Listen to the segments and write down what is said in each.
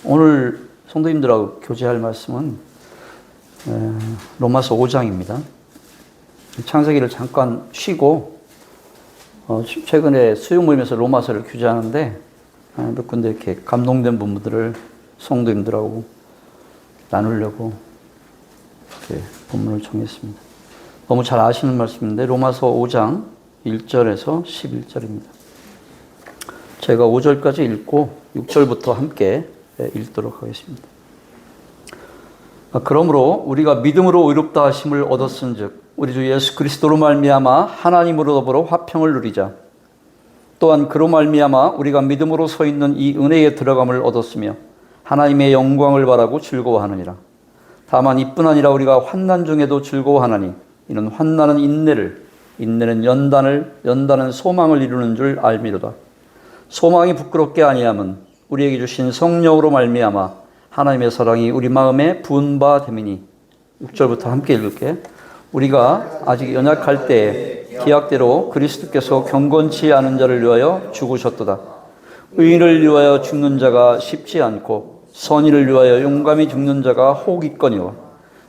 오늘 성도님들하고 교제할 말씀은 로마서 5장입니다. 창세기를 잠깐 쉬고 최근에 수요 모임에서 로마서를 교제하는데 몇 군데 이렇게 감동된 부분들을 성도님들하고 나누려고 이렇게 본문을 정했습니다. 너무 잘 아시는 말씀인데 로마서 5장 1절에서 11절입니다. 제가 5절까지 읽고 6절부터 함께 읽도록 하겠습니다. 그러므로 우리가 믿음으로 의롭다 하심을 얻었은즉 우리 주 예수 그리스도로 말미암아 하나님으로 더불어 화평을 누리자. 또한 그로 말미암아 우리가 믿음으로 서 있는 이 은혜에 들어감을 얻었으며 하나님의 영광을 바라고 즐거워하느니라. 다만 이뿐 아니라 우리가 환난 중에도 즐거워하나니 이는 환난은 인내를, 인내는 연단을, 연단은 소망을 이루는 줄 알미로다. 소망이 부끄럽게 아니함은 우리에게 주신 성령으로 말미암아 하나님의 사랑이 우리 마음에 부은 바 됨이니. 6절부터 함께 읽을게. 우리가 아직 연약할 때에 기약대로 그리스도께서 경건치 않은 자를 위하여 죽으셨도다. 의인을 위하여 죽는 자가 쉽지 않고 선의를 위하여 용감히 죽는 자가 혹 있거니와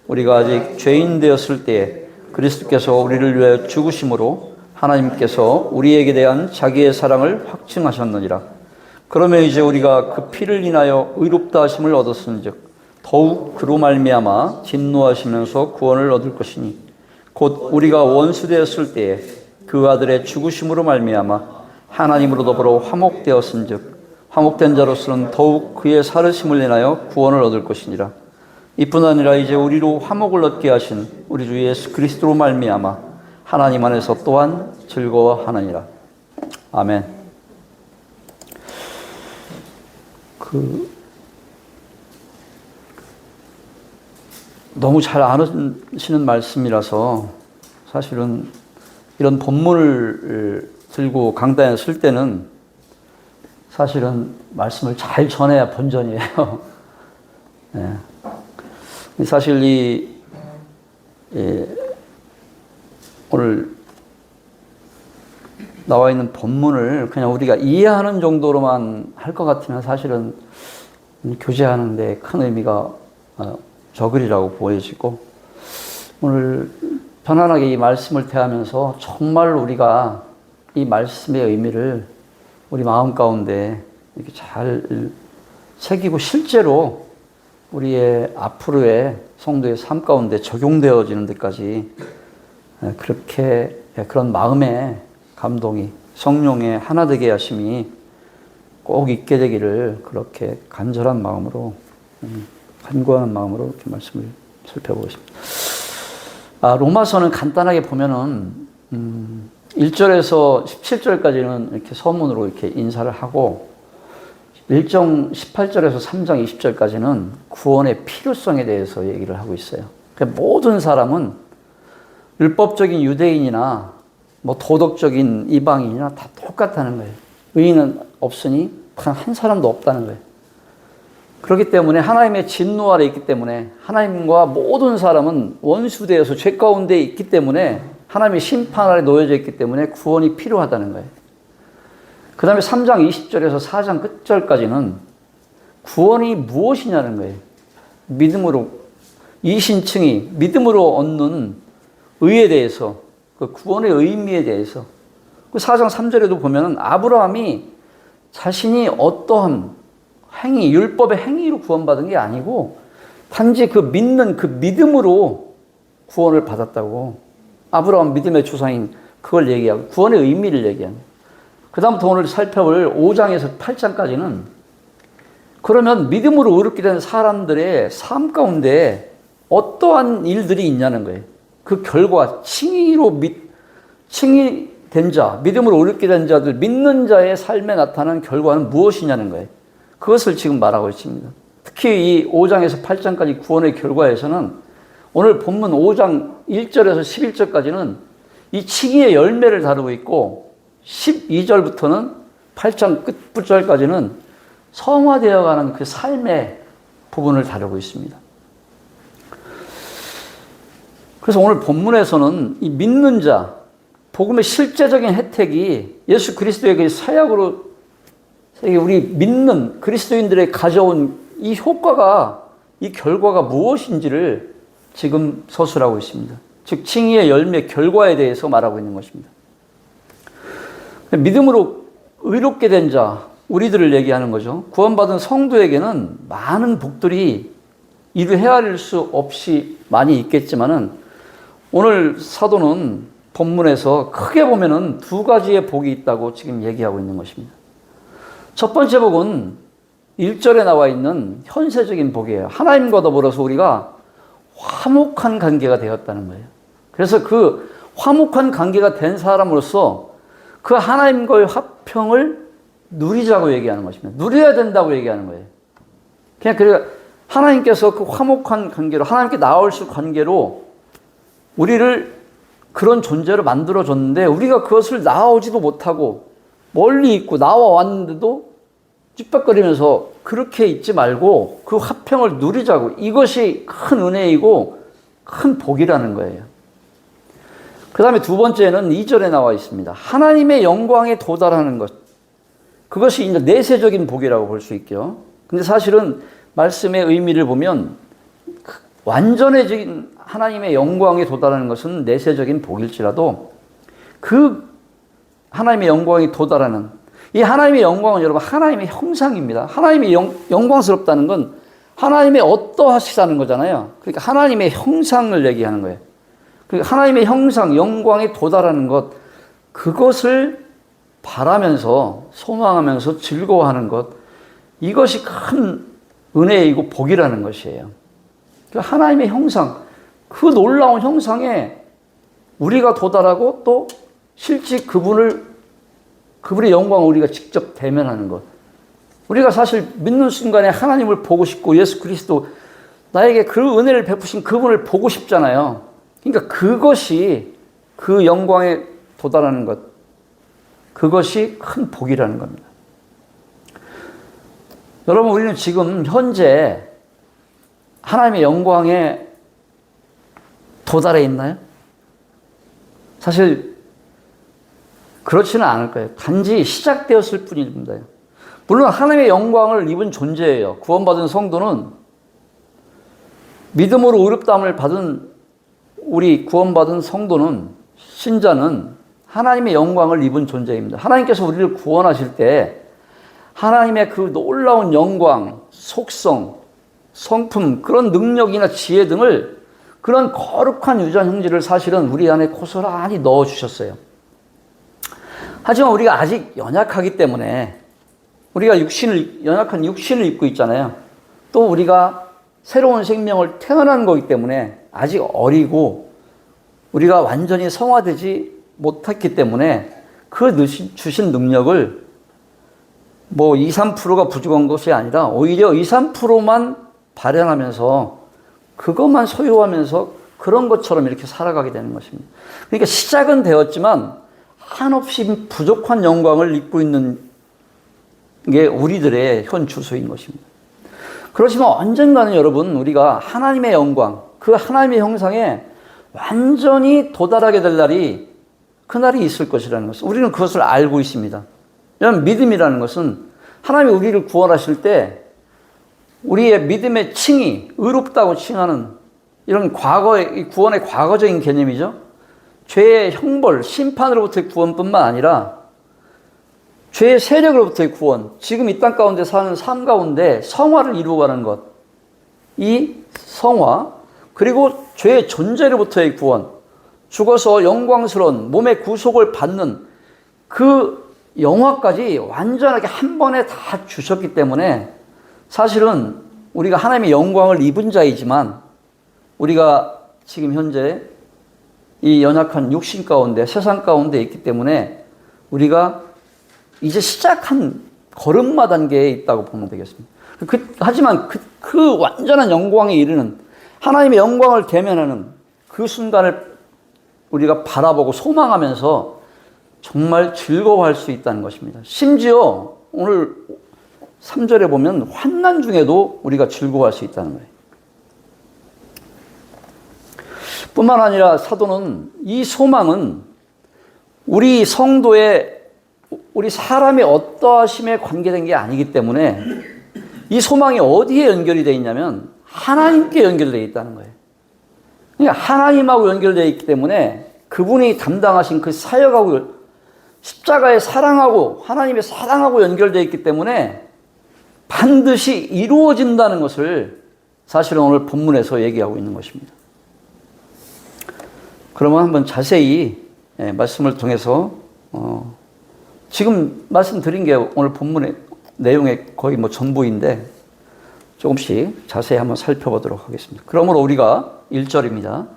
우리가 아직 죄인 되었을 때에 그리스도께서 우리를 위하여 죽으심으로 하나님께서 우리에게 대한 자기의 사랑을 확증하셨느니라. 그러면 이제 우리가 그 피를 인하여 의롭다 하심을 얻었은즉 더욱 그로 말미암아 진노하시면서 구원을 얻을 것이니 곧 우리가 원수 되었을 때에 그 아들의 죽으심으로 말미암아 하나님으로 더불어 화목되었은즉 화목된 자로서는 더욱 그의 살으심을 인하여 구원을 얻을 것이니라. 이뿐 아니라 이제 우리로 화목을 얻게 하신 우리 주 예수 그리스도로 말미암아 하나님 안에서 또한 즐거워하느니라. 아멘. 너무 잘 아시는 말씀이라서 사실은 이런 본문을 들고 강단에 설 때는 사실은 말씀을 잘 전해야 본전이에요. 네. 사실 오늘 나와 있는 본문을 그냥 우리가 이해하는 정도로만 할 것 같으면 사실은 교제하는데 큰 의미가 적으리라고 보여지고, 오늘 편안하게 이 말씀을 대하면서 정말 우리가 이 말씀의 의미를 우리 마음 가운데 이렇게 잘 새기고 실제로 우리의 앞으로의 성도의 삶 가운데 적용되어지는 데까지 그렇게 그런 마음의 감동이, 성령의 하나 되게 하심이 꼭 있게 되기를 그렇게 간절한 마음으로, 간구하는 마음으로 이렇게 말씀을 살펴보겠습니다. 로마서는 간단하게 보면은 1절에서 17절까지는 이렇게 서문으로 이렇게 인사를 하고 18절에서 3장 20절까지는 구원의 필요성에 대해서 얘기를 하고 있어요. 그러니까 모든 사람은 율법적인 유대인이나 뭐 도덕적인 이방인이나 다 똑같다는 거예요. 의인은 없으니 한 사람도 없다는 거예요. 그렇기 때문에 하나님의 진노 아래 있기 때문에 하나님과 모든 사람은 원수되어서 죄 가운데 있기 때문에 하나님의 심판 아래 놓여져 있기 때문에 구원이 필요하다는 거예요. 그 다음에 3장 20절에서 4장 끝절까지는 구원이 무엇이냐는 거예요. 믿음으로, 이신층이 믿음으로 얻는 의에 대해서, 그 구원의 의미에 대해서. 그 4장 3절에도 보면은 아브라함이 자신이 어떠한 행위, 율법의 행위로 구원받은 게 아니고 단지 그 믿는 그 믿음으로 구원을 받았다고. 아브라함 믿음의 조상인 그걸 얘기하고 구원의 의미를 얘기하는. 그 다음부터 오늘 살펴볼 5장에서 8장까지는 그러면 믿음으로 의롭게 된 사람들의 삶 가운데 어떠한 일들이 있냐는 거예요. 그 결과, 칭의 된 자, 믿음으로 의롭게 된 자들, 믿는 자의 삶에 나타나는 결과는 무엇이냐는 거예요. 그것을 지금 말하고 있습니다. 특히 이 5장에서 8장까지 구원의 결과에서는 오늘 본문 5장 1절에서 11절까지는 이 칭의의 열매를 다루고 있고 12절부터는 8장 끝부절까지는 성화되어가는 그 삶의 부분을 다루고 있습니다. 그래서 오늘 본문에서는 이 믿는 자, 복음의 실제적인 혜택이 예수 그리스도의 그 사역으로 우리 믿는 그리스도인들의 가져온 이 효과가, 이 결과가 무엇인지를 지금 서술하고 있습니다. 즉 칭의의 열매, 결과에 대해서 말하고 있는 것입니다. 믿음으로 의롭게 된 자, 우리들을 얘기하는 거죠. 구원받은 성도에게는 많은 복들이 이루 헤아릴 수 없이 많이 있겠지만은, 오늘 사도는 본문에서 크게 보면은 두 가지의 복이 있다고 지금 얘기하고 있는 것입니다. 첫 번째 복은 1절에 나와 있는 현세적인 복이에요. 하나님과 더불어서 우리가 화목한 관계가 되었다는 거예요. 그래서 그 화목한 관계가 된 사람으로서 그 하나님과의 화평을 누리자고 얘기하는 것입니다. 누려야 된다고 얘기하는 거예요. 그러니까 하나님께서 그 화목한 관계로, 하나님께 나올 수 관계로 우리를 그런 존재로 만들어줬는데, 우리가 그것을 나아오지도 못하고 멀리 있고 나와 왔는데도 ጭ박거리면서 그렇게 있지 말고 그 화평을 누리자고. 이것이 큰 은혜이고 큰 복이라는 거예요. 그 다음에 두 번째는 2절에 나와 있습니다. 하나님의 영광에 도달하는 것. 그것이 이제 내세적인 복이라고 볼 수 있죠. 근데 사실은 말씀의 의미를 보면 완전해진 하나님의 영광에 도달하는 것은 내세적인 복일지라도, 그 하나님의 영광에 도달하는, 이 하나님의 영광은 여러분 하나님의 형상입니다. 하나님의 영광스럽다는 건 하나님의 어떠하시다는 거잖아요. 그러니까 하나님의 형상을 얘기하는 거예요. 그러니까 하나님의 형상, 영광에 도달하는 것, 그것을 바라면서 소망하면서 즐거워하는 것, 이것이 큰 은혜이고 복이라는 것이에요. 하나님의 형상, 그 놀라운 형상에 우리가 도달하고 또 실제 그분의 영광을 우리가 직접 대면하는 것. 우리가 사실 믿는 순간에 하나님을 보고 싶고 예수 그리스도, 나에게 그 은혜를 베푸신 그분을 보고 싶잖아요. 그러니까 그것이, 그 영광에 도달하는 것, 그것이 큰 복이라는 겁니다. 여러분, 우리는 지금 현재 하나님의 영광에 도달해 있나요? 사실 그렇지는 않을 거예요. 단지 시작되었을 뿐입니다. 물론 하나님의 영광을 입은 존재예요. 구원받은 성도는, 믿음으로 의롭다함을 받은 우리 구원받은 성도는, 신자는 하나님의 영광을 입은 존재입니다. 하나님께서 우리를 구원하실 때 하나님의 그 놀라운 영광, 속성, 성품, 그런 능력이나 지혜 등을, 그런 거룩한 유전 형질을 사실은 우리 안에 고스란히 넣어주셨어요. 하지만 우리가 아직 연약하기 때문에, 우리가 연약한 육신을 입고 있잖아요. 또 우리가 새로운 생명을 태어난 거기 때문에 아직 어리고 우리가 완전히 성화되지 못했기 때문에 그 주신 능력을 뭐 2, 3%가 부족한 것이 아니라 오히려 2, 3%만 발현하면서 그것만 소유하면서 그런 것처럼 이렇게 살아가게 되는 것입니다. 그러니까 시작은 되었지만 한없이 부족한 영광을 입고 있는 게 우리들의 현 주소인 것입니다. 그렇지만 언젠가는 여러분, 우리가 하나님의 영광, 그 하나님의 형상에 완전히 도달하게 될 날이, 그날이 있을 것이라는 것을 우리는 그것을 알고 있습니다. 왜냐하면 믿음이라는 것은 하나님이 우리를 구원하실 때 우리의 믿음의 칭의, 의롭다고 칭하는 이런 과거의, 구원의 과거적인 개념이죠. 죄의 형벌, 심판으로부터의 구원뿐만 아니라 죄의 세력으로부터의 구원, 지금 이 땅 가운데 사는 삶 가운데 성화를 이루어가는 것, 이 성화, 그리고 죄의 존재로부터의 구원, 죽어서 영광스러운 몸의 구속을 받는 그 영화까지 완전하게 한 번에 다 주셨기 때문에, 사실은 우리가 하나님의 영광을 입은 자이지만 우리가 지금 현재 이 연약한 육신 가운데, 세상 가운데 있기 때문에 우리가 이제 시작한 걸음마 단계에 있다고 보면 되겠습니다. 하지만 그 완전한 영광에 이르는, 하나님의 영광을 대면하는 그 순간을 우리가 바라보고 소망하면서 정말 즐거워할 수 있다는 것입니다. 심지어 오늘 3절에 보면 환난 중에도 우리가 즐거워할 수 있다는 거예요. 뿐만 아니라 사도는 이 소망은 우리 성도의, 우리 사람의 어떠하심에 관계된 게 아니기 때문에 이 소망이 어디에 연결이 되어 있냐면 하나님께 연결되어 있다는 거예요. 그러니까 하나님하고 연결되어 있기 때문에 그분이 담당하신 그 사역하고 십자가의 사랑하고 하나님의 사랑하고 연결되어 있기 때문에 반드시 이루어진다는 것을 사실은 오늘 본문에서 얘기하고 있는 것입니다. 그러면 한번 자세히 말씀을 통해서 지금 말씀드린 게 오늘 본문의 내용의 거의 전부인데 조금씩 자세히 한번 살펴보도록 하겠습니다. 그러므로 우리가 1절입니다.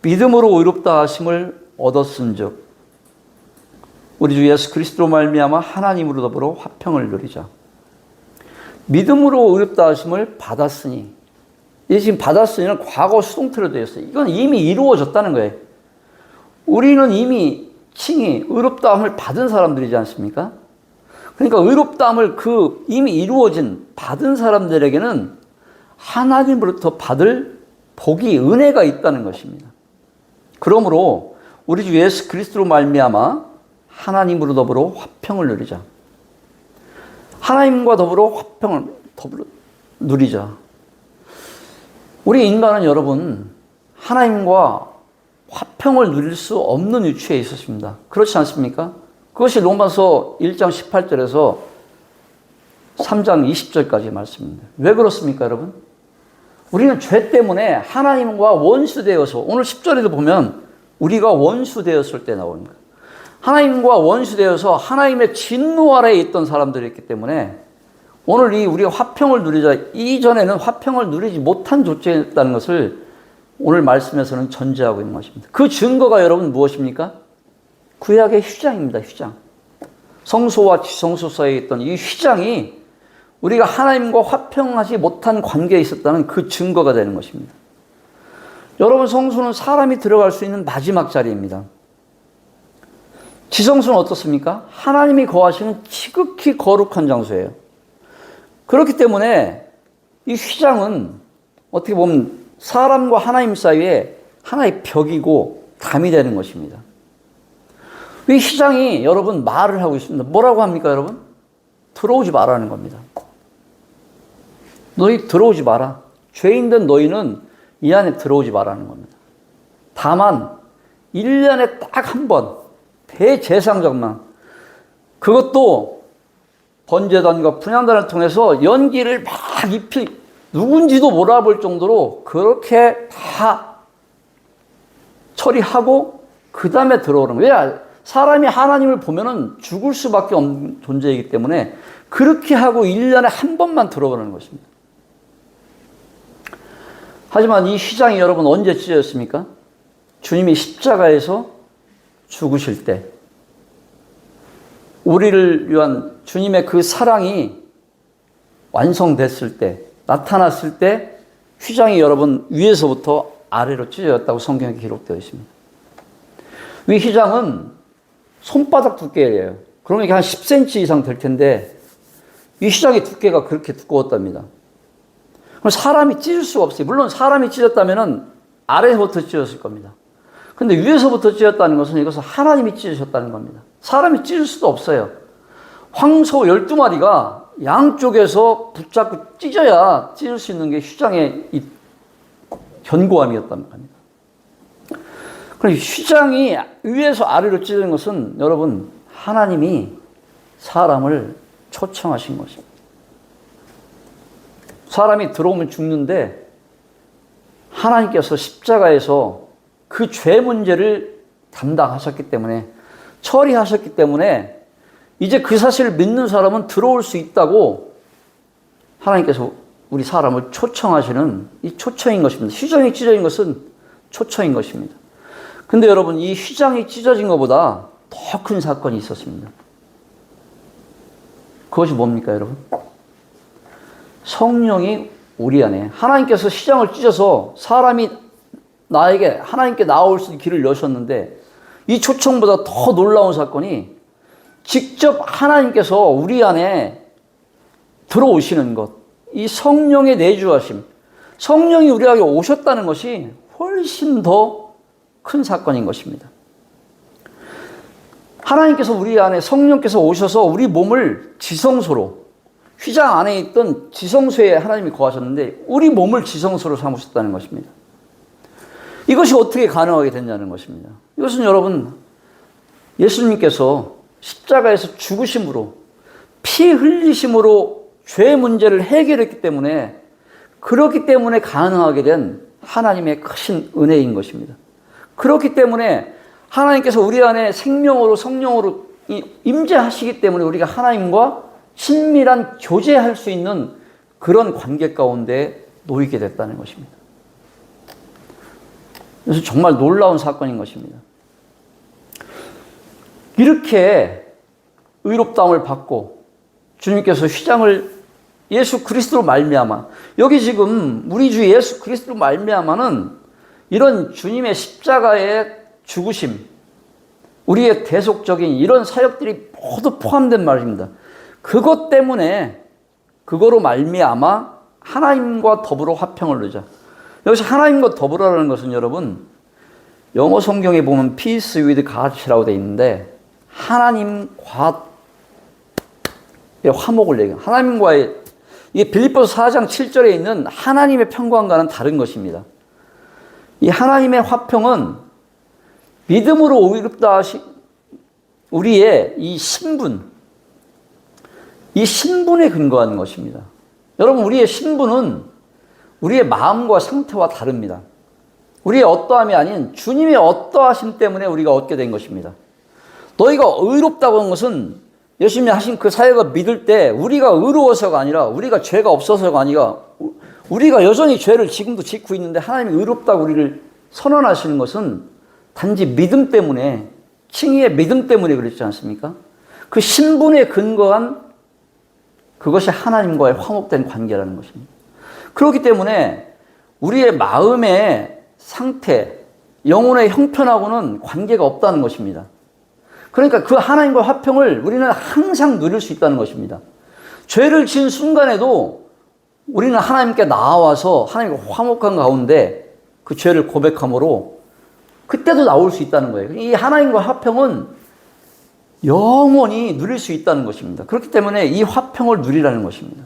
믿음으로 의롭다 하심을 얻었은즉 우리 주 예수 그리스도로 말미암아 하나님으로 더불어 화평을 누리자. 믿음으로 의롭다 하심을 받았으니, 이 지금 받았으니는 과거 수동태로 되어 있어요. 이건 이미 이루어졌다는 거예요. 우리는 이미 칭히 의롭다함을 받은 사람들이지 않습니까? 그러니까 의롭다함을 이미 이루어진 받은 사람들에게는 하나님으로부터 받을 복이 은혜가 있다는 것입니다. 그러므로 우리 주 예수 그리스도로 말미암아 하나님으로 더불어 화평을 누리자. 하나님과 더불어 화평을 누리자. 우리 인간은 여러분 하나님과 화평을 누릴 수 없는 위치에 있었습니다. 그렇지 않습니까? 그것이 로마서 1장 18절에서 3장 20절까지 말씀입니다. 왜 그렇습니까, 여러분? 우리는 죄 때문에 하나님과 원수되어서, 오늘 10절에도 보면 우리가 원수되었을 때 나옵니다. 하나님과 원수되어서 하나님의 진노 아래에 있던 사람들이었기 때문에 오늘 우리가 화평을 누리자, 이전에는 화평을 누리지 못한 존재였다는 것을 오늘 말씀에서는 전제하고 있는 것입니다. 그 증거가 여러분 무엇입니까? 구약의 휘장입니다. 휘장. 성소와 지성소 사이에 있던 이 휘장이 우리가 하나님과 화평하지 못한 관계에 있었다는 그 증거가 되는 것입니다. 여러분, 성소는 사람이 들어갈 수 있는 마지막 자리입니다. 지성소는 어떻습니까? 하나님이 거하시는 지극히 거룩한 장소예요. 그렇기 때문에 이 휘장은 어떻게 보면 사람과 하나님 사이에 하나의 벽이고 담이 되는 것입니다. 이 휘장이 여러분 말을 하고 있습니다. 뭐라고 합니까, 여러분? 들어오지 말라는 겁니다. 너희 들어오지 마라. 죄인된 너희는 이 안에 들어오지 말라는 겁니다. 다만 1년에 딱 한 번 대제사장만, 그것도 번제단과 분향단을 통해서 연기를 막 누군지도 몰아볼 정도로 그렇게 다 처리하고 그 다음에 들어오는 거예요. 왜? 사람이 하나님을 보면은 죽을 수밖에 없는 존재이기 때문에 그렇게 하고 1년에 한 번만 들어오는 것입니다. 하지만 이 휘장이 여러분 언제 찢어졌습니까? 주님이 십자가에서 죽으실 때, 우리를 위한 주님의 그 사랑이 완성됐을 때, 나타났을 때 휘장이 여러분 위에서부터 아래로 찢어졌다고 성경에 기록되어 있습니다. 이 휘장은 손바닥 두께예요. 그러면 이게 한 10cm 이상 될 텐데 이 휘장의 두께가 그렇게 두꺼웠답니다. 그럼 사람이 찢을 수가 없어요. 물론 사람이 찢었다면 아래서부터 찢었을 겁니다. 근데 위에서부터 찢었다는 것은 이것은 하나님이 찢으셨다는 겁니다. 사람이 찢을 수도 없어요. 황소 12마리가 양쪽에서 붙잡고 찢어야 찢을 수 있는 게 휘장의 이 견고함이었다는 겁니다. 그럼 휘장이 위에서 아래로 찢는 것은 여러분 하나님이 사람을 초청하신 것입니다. 사람이 들어오면 죽는데 하나님께서 십자가에서 그 죄 문제를 담당하셨기 때문에, 처리하셨기 때문에 이제 그 사실을 믿는 사람은 들어올 수 있다고 하나님께서 우리 사람을 초청하시는 이 초청인 것입니다. 휘장이 찢어진 것은 초청인 것입니다. 근데 여러분, 이 휘장이 찢어진 것보다 더 큰 사건이 있었습니다. 그것이 뭡니까, 여러분? 성령이 우리 안에, 하나님께서 휘장을 찢어서 사람이 나에게 하나님께 나올 수 있는 길을 여셨는데, 이 초청보다 더 놀라운 사건이 직접 하나님께서 우리 안에 들어오시는 것, 이 성령의 내주하심, 성령이 우리에게 오셨다는 것이 훨씬 더 큰 사건인 것입니다. 하나님께서 우리 안에, 성령께서 오셔서 우리 몸을 지성소로, 휘장 안에 있던 지성소에 하나님이 거하셨는데 우리 몸을 지성소로 삼으셨다는 것입니다. 이것이 어떻게 가능하게 됐냐는 것입니다. 이것은 여러분, 예수님께서 십자가에서 죽으심으로, 피 흘리심으로 죄 문제를 해결했기 때문에, 그렇기 때문에 가능하게 된 하나님의 크신 은혜인 것입니다. 그렇기 때문에 하나님께서 우리 안에 생명으로 성령으로 임재하시기 때문에 우리가 하나님과 친밀한 교제할 수 있는 그런 관계 가운데 놓이게 됐다는 것입니다. 그래서 정말 놀라운 사건인 것입니다. 이렇게 의롭다함을 받고 주님께서 휘장을 예수 그리스도로 말미암아, 여기 지금 우리 주 예수 그리스도로 말미암아는 이런 주님의 십자가의 죽으심, 우리의 대속적인 이런 사역들이 모두 포함된 말입니다. 그것 때문에, 그거로 말미암아 하나님과 더불어 화평을 누리자. 여기서 하나님과 더불어라는 것은 여러분, 영어 성경에 보면 peace with God이라고 되어 있는데, 하나님과 화목을 얘기해요. 하나님과의, 이게 빌립보서 4장 7절에 있는 하나님의 평강과는 다른 것입니다. 이 하나님의 화평은 믿음으로 의롭다 하신 우리의 이 신분, 이 신분에 근거하는 것입니다. 여러분, 우리의 신분은 우리의 마음과 상태와 다릅니다. 우리의 어떠함이 아닌 주님의 어떠하심 때문에 우리가 얻게 된 것입니다. 너희가 의롭다고 한 것은 예수님이 하신 그 사역을 믿을 때 우리가 의로워서가 아니라, 우리가 죄가 없어서가 아니라, 우리가 여전히 죄를 지금도 짓고 있는데 하나님이 의롭다고 우리를 선언하시는 것은 단지 믿음 때문에, 칭의의 믿음 때문에 그렇지 않습니까? 그 신분에 근거한 그것이 하나님과의 화목된 관계라는 것입니다. 그렇기 때문에 우리의 마음의 상태, 영혼의 형편하고는 관계가 없다는 것입니다. 그러니까 그 하나님과 화평을 우리는 항상 누릴 수 있다는 것입니다. 죄를 지은 순간에도 우리는 하나님께 나와서 하나님과 화목한 가운데 그 죄를 고백함으로 그때도 나올 수 있다는 거예요. 이 하나님과 화평은 영원히 누릴 수 있다는 것입니다. 그렇기 때문에 이 화평을 누리라는 것입니다.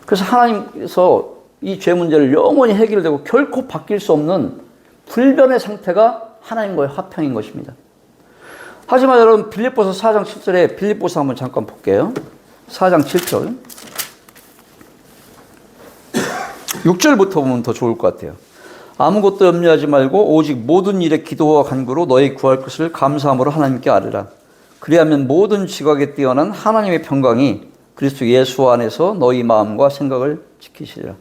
그래서 하나님께서 이 죄 문제를 영원히 해결되고 결코 바뀔 수 없는 불변의 상태가 하나님과의 화평인 것입니다. 하지만 여러분, 빌립보서 4장 7절에 빌립보서 한번 잠깐 볼게요. 4장 7절. 6절부터 보면 더 좋을 것 같아요. 아무것도 염려하지 말고 오직 모든 일에 기도와 간구로 너희 구할 것을 감사함으로 하나님께 아뢰라. 그리하면 모든 지각에 뛰어난 하나님의 평강이 그리스도 예수 안에서 너희 마음과 생각을 지키시리라.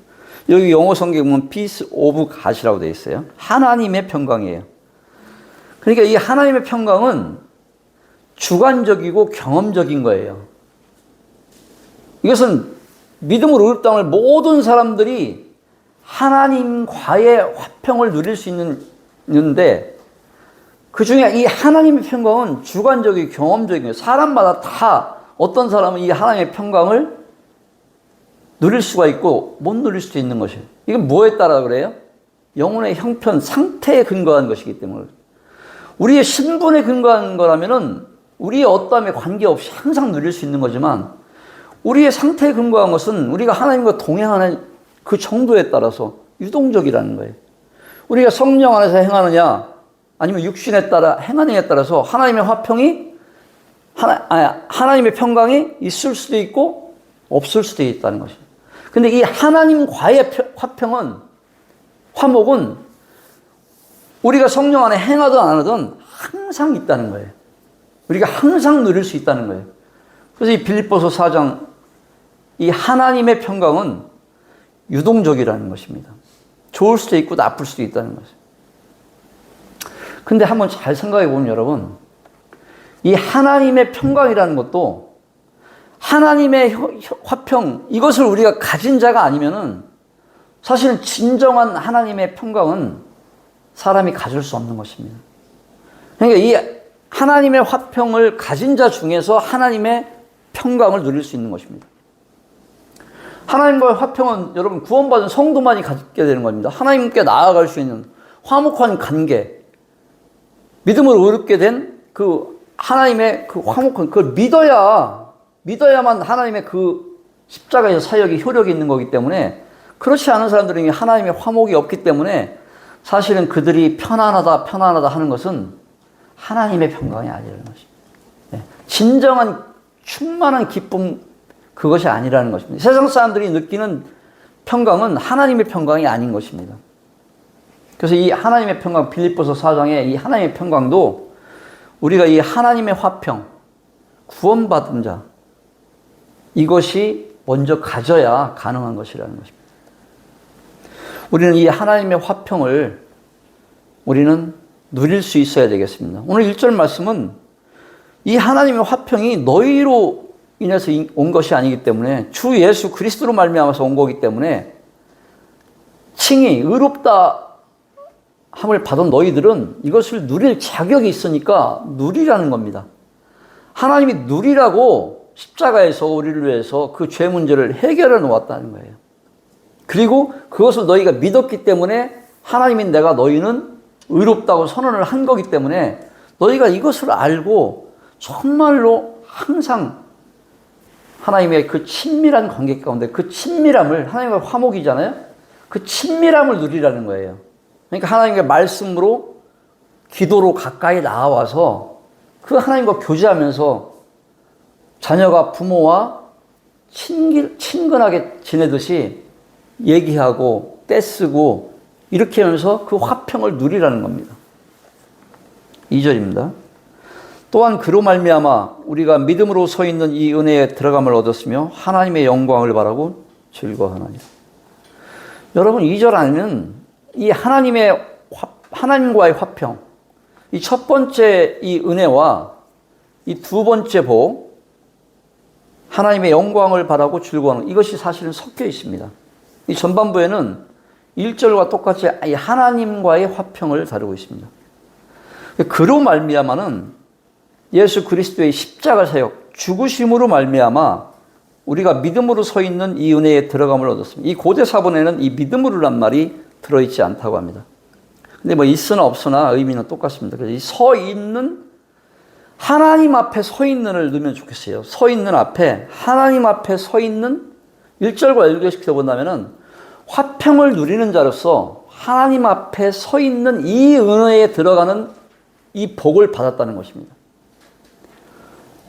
여기 영어 성경에 보면 peace of God이라고 되어 있어요. 하나님의 평강이에요. 그러니까 이 하나님의 평강은 주관적이고 경험적인 거예요. 이것은 믿음으로 의롭다함을 모든 사람들이 하나님과의 화평을 누릴 수 있는데, 그 중에 이 하나님의 평강은 주관적이고 경험적인 거예요. 사람마다 다 어떤 사람은 이 하나님의 평강을 누릴 수가 있고 못 누릴 수도 있는 것이에요. 이건 뭐에 따라 그래요? 영혼의 형편, 상태에 근거한 것이기 때문에. 우리의 신분에 근거한 거라면은 우리의 어떠함에 관계없이 항상 누릴 수 있는 거지만, 우리의 상태에 근거한 것은 우리가 하나님과 동행하는 그 정도에 따라서 유동적이라는 거예요. 우리가 성령 안에서 행하느냐 아니면 육신에 따라 행하느냐에 따라서 하나님의 화평이 하나님의 평강이 있을 수도 있고 없을 수도 있다는 것입니다. 근데 이 하나님과의 화평은, 화목은 우리가 성령 안에 행하든 안 하든 항상 있다는 거예요. 우리가 항상 누릴 수 있다는 거예요. 그래서 이 빌립보서 4장, 이 하나님의 평강은 유동적이라는 것입니다. 좋을 수도 있고 나쁠 수도 있다는 것이죠. 근데 한번 잘 생각해 보면 여러분, 이 하나님의 평강이라는 것도, 하나님의 화평, 이것을 우리가 가진 자가 아니면은 사실은 진정한 하나님의 평강은 사람이 가질 수 없는 것입니다. 그러니까 이 하나님의 화평을 가진 자 중에서 하나님의 평강을 누릴 수 있는 것입니다. 하나님과의 화평은 여러분 구원받은 성도만이 갖게 되는 겁니다. 하나님께 나아갈 수 있는 화목한 관계, 믿음으로 의롭게 된 그 하나님의 그 화목한, 그걸 믿어야 믿어야만 하나님의 그 십자가의 사역이 효력이 있는 거기 때문에 그렇지 않은 사람들은 하나님의 화목이 없기 때문에 사실은 그들이 편안하다 하는 것은 하나님의 평강이 아니라는 것입니다. 진정한 충만한 기쁨 그것이 아니라는 것입니다. 세상 사람들이 느끼는 평강은 하나님의 평강이 아닌 것입니다. 그래서 이 하나님의 평강, 빌립보서 4장의 이 하나님의 평강도 우리가 이 하나님의 화평, 구원받은 자, 이것이 먼저 가져야 가능한 것이라는 것입니다. 우리는 이 하나님의 화평을 우리는 누릴 수 있어야 되겠습니다. 오늘 1절 말씀은 이 하나님의 화평이 너희로 인해서 온 것이 아니기 때문에 주 예수 그리스도로 말미암아서 온 거기 때문에 칭이 의롭다 함을 받은 너희들은 이것을 누릴 자격이 있으니까 누리라는 겁니다. 하나님이 누리라고 십자가에서 우리를 위해서 그 죄 문제를 해결해 놓았다는 거예요. 그리고 그것을 너희가 믿었기 때문에 하나님인 내가 너희는 의롭다고 선언을 한 거기 때문에 너희가 이것을 알고 정말로 항상 하나님의 그 친밀한 관계 가운데 그 친밀함을, 하나님과 화목이잖아요. 그 친밀함을 누리라는 거예요. 그러니까 하나님의 말씀으로 기도로 가까이 나와서 그 하나님과 교제하면서 자녀가 부모와 친근하게 지내듯이 얘기하고 떼쓰고 이렇게 하면서 그 화평을 누리라는 겁니다. 2절입니다. 또한 그로 말미암아 우리가 믿음으로 서 있는 이 은혜에 들어감을 얻었으며 하나님의 영광을 바라고 즐거워하나니. 여러분 2절 안에는 이 하나님과의 화평, 이 첫 번째 이 은혜와 이 두 번째 복, 하나님의 영광을 바라고 즐거워하는 이것이 사실은 섞여 있습니다. 이 전반부에는 1절과 똑같이 이 하나님과의 화평을 다루고 있습니다. 그로 말미암아는 예수 그리스도의 십자가 사역, 죽으심으로 말미암아 우리가 믿음으로 서 있는 이 은혜에 들어감을 얻었습니다. 이 고대 사본에는 이 믿음으로란 말이 들어있지 않다고 합니다. 근데 뭐 있으나 없으나 의미는 똑같습니다. 그래서 이 서 있는, 하나님 앞에 서 있는을 넣으면 좋겠어요. 서 있는 앞에, 하나님 앞에 서 있는 1절과 연결시켜 본다면은 화평을 누리는 자로서 하나님 앞에 서 있는 이 은혜에 들어가는 이 복을 받았다는 것입니다.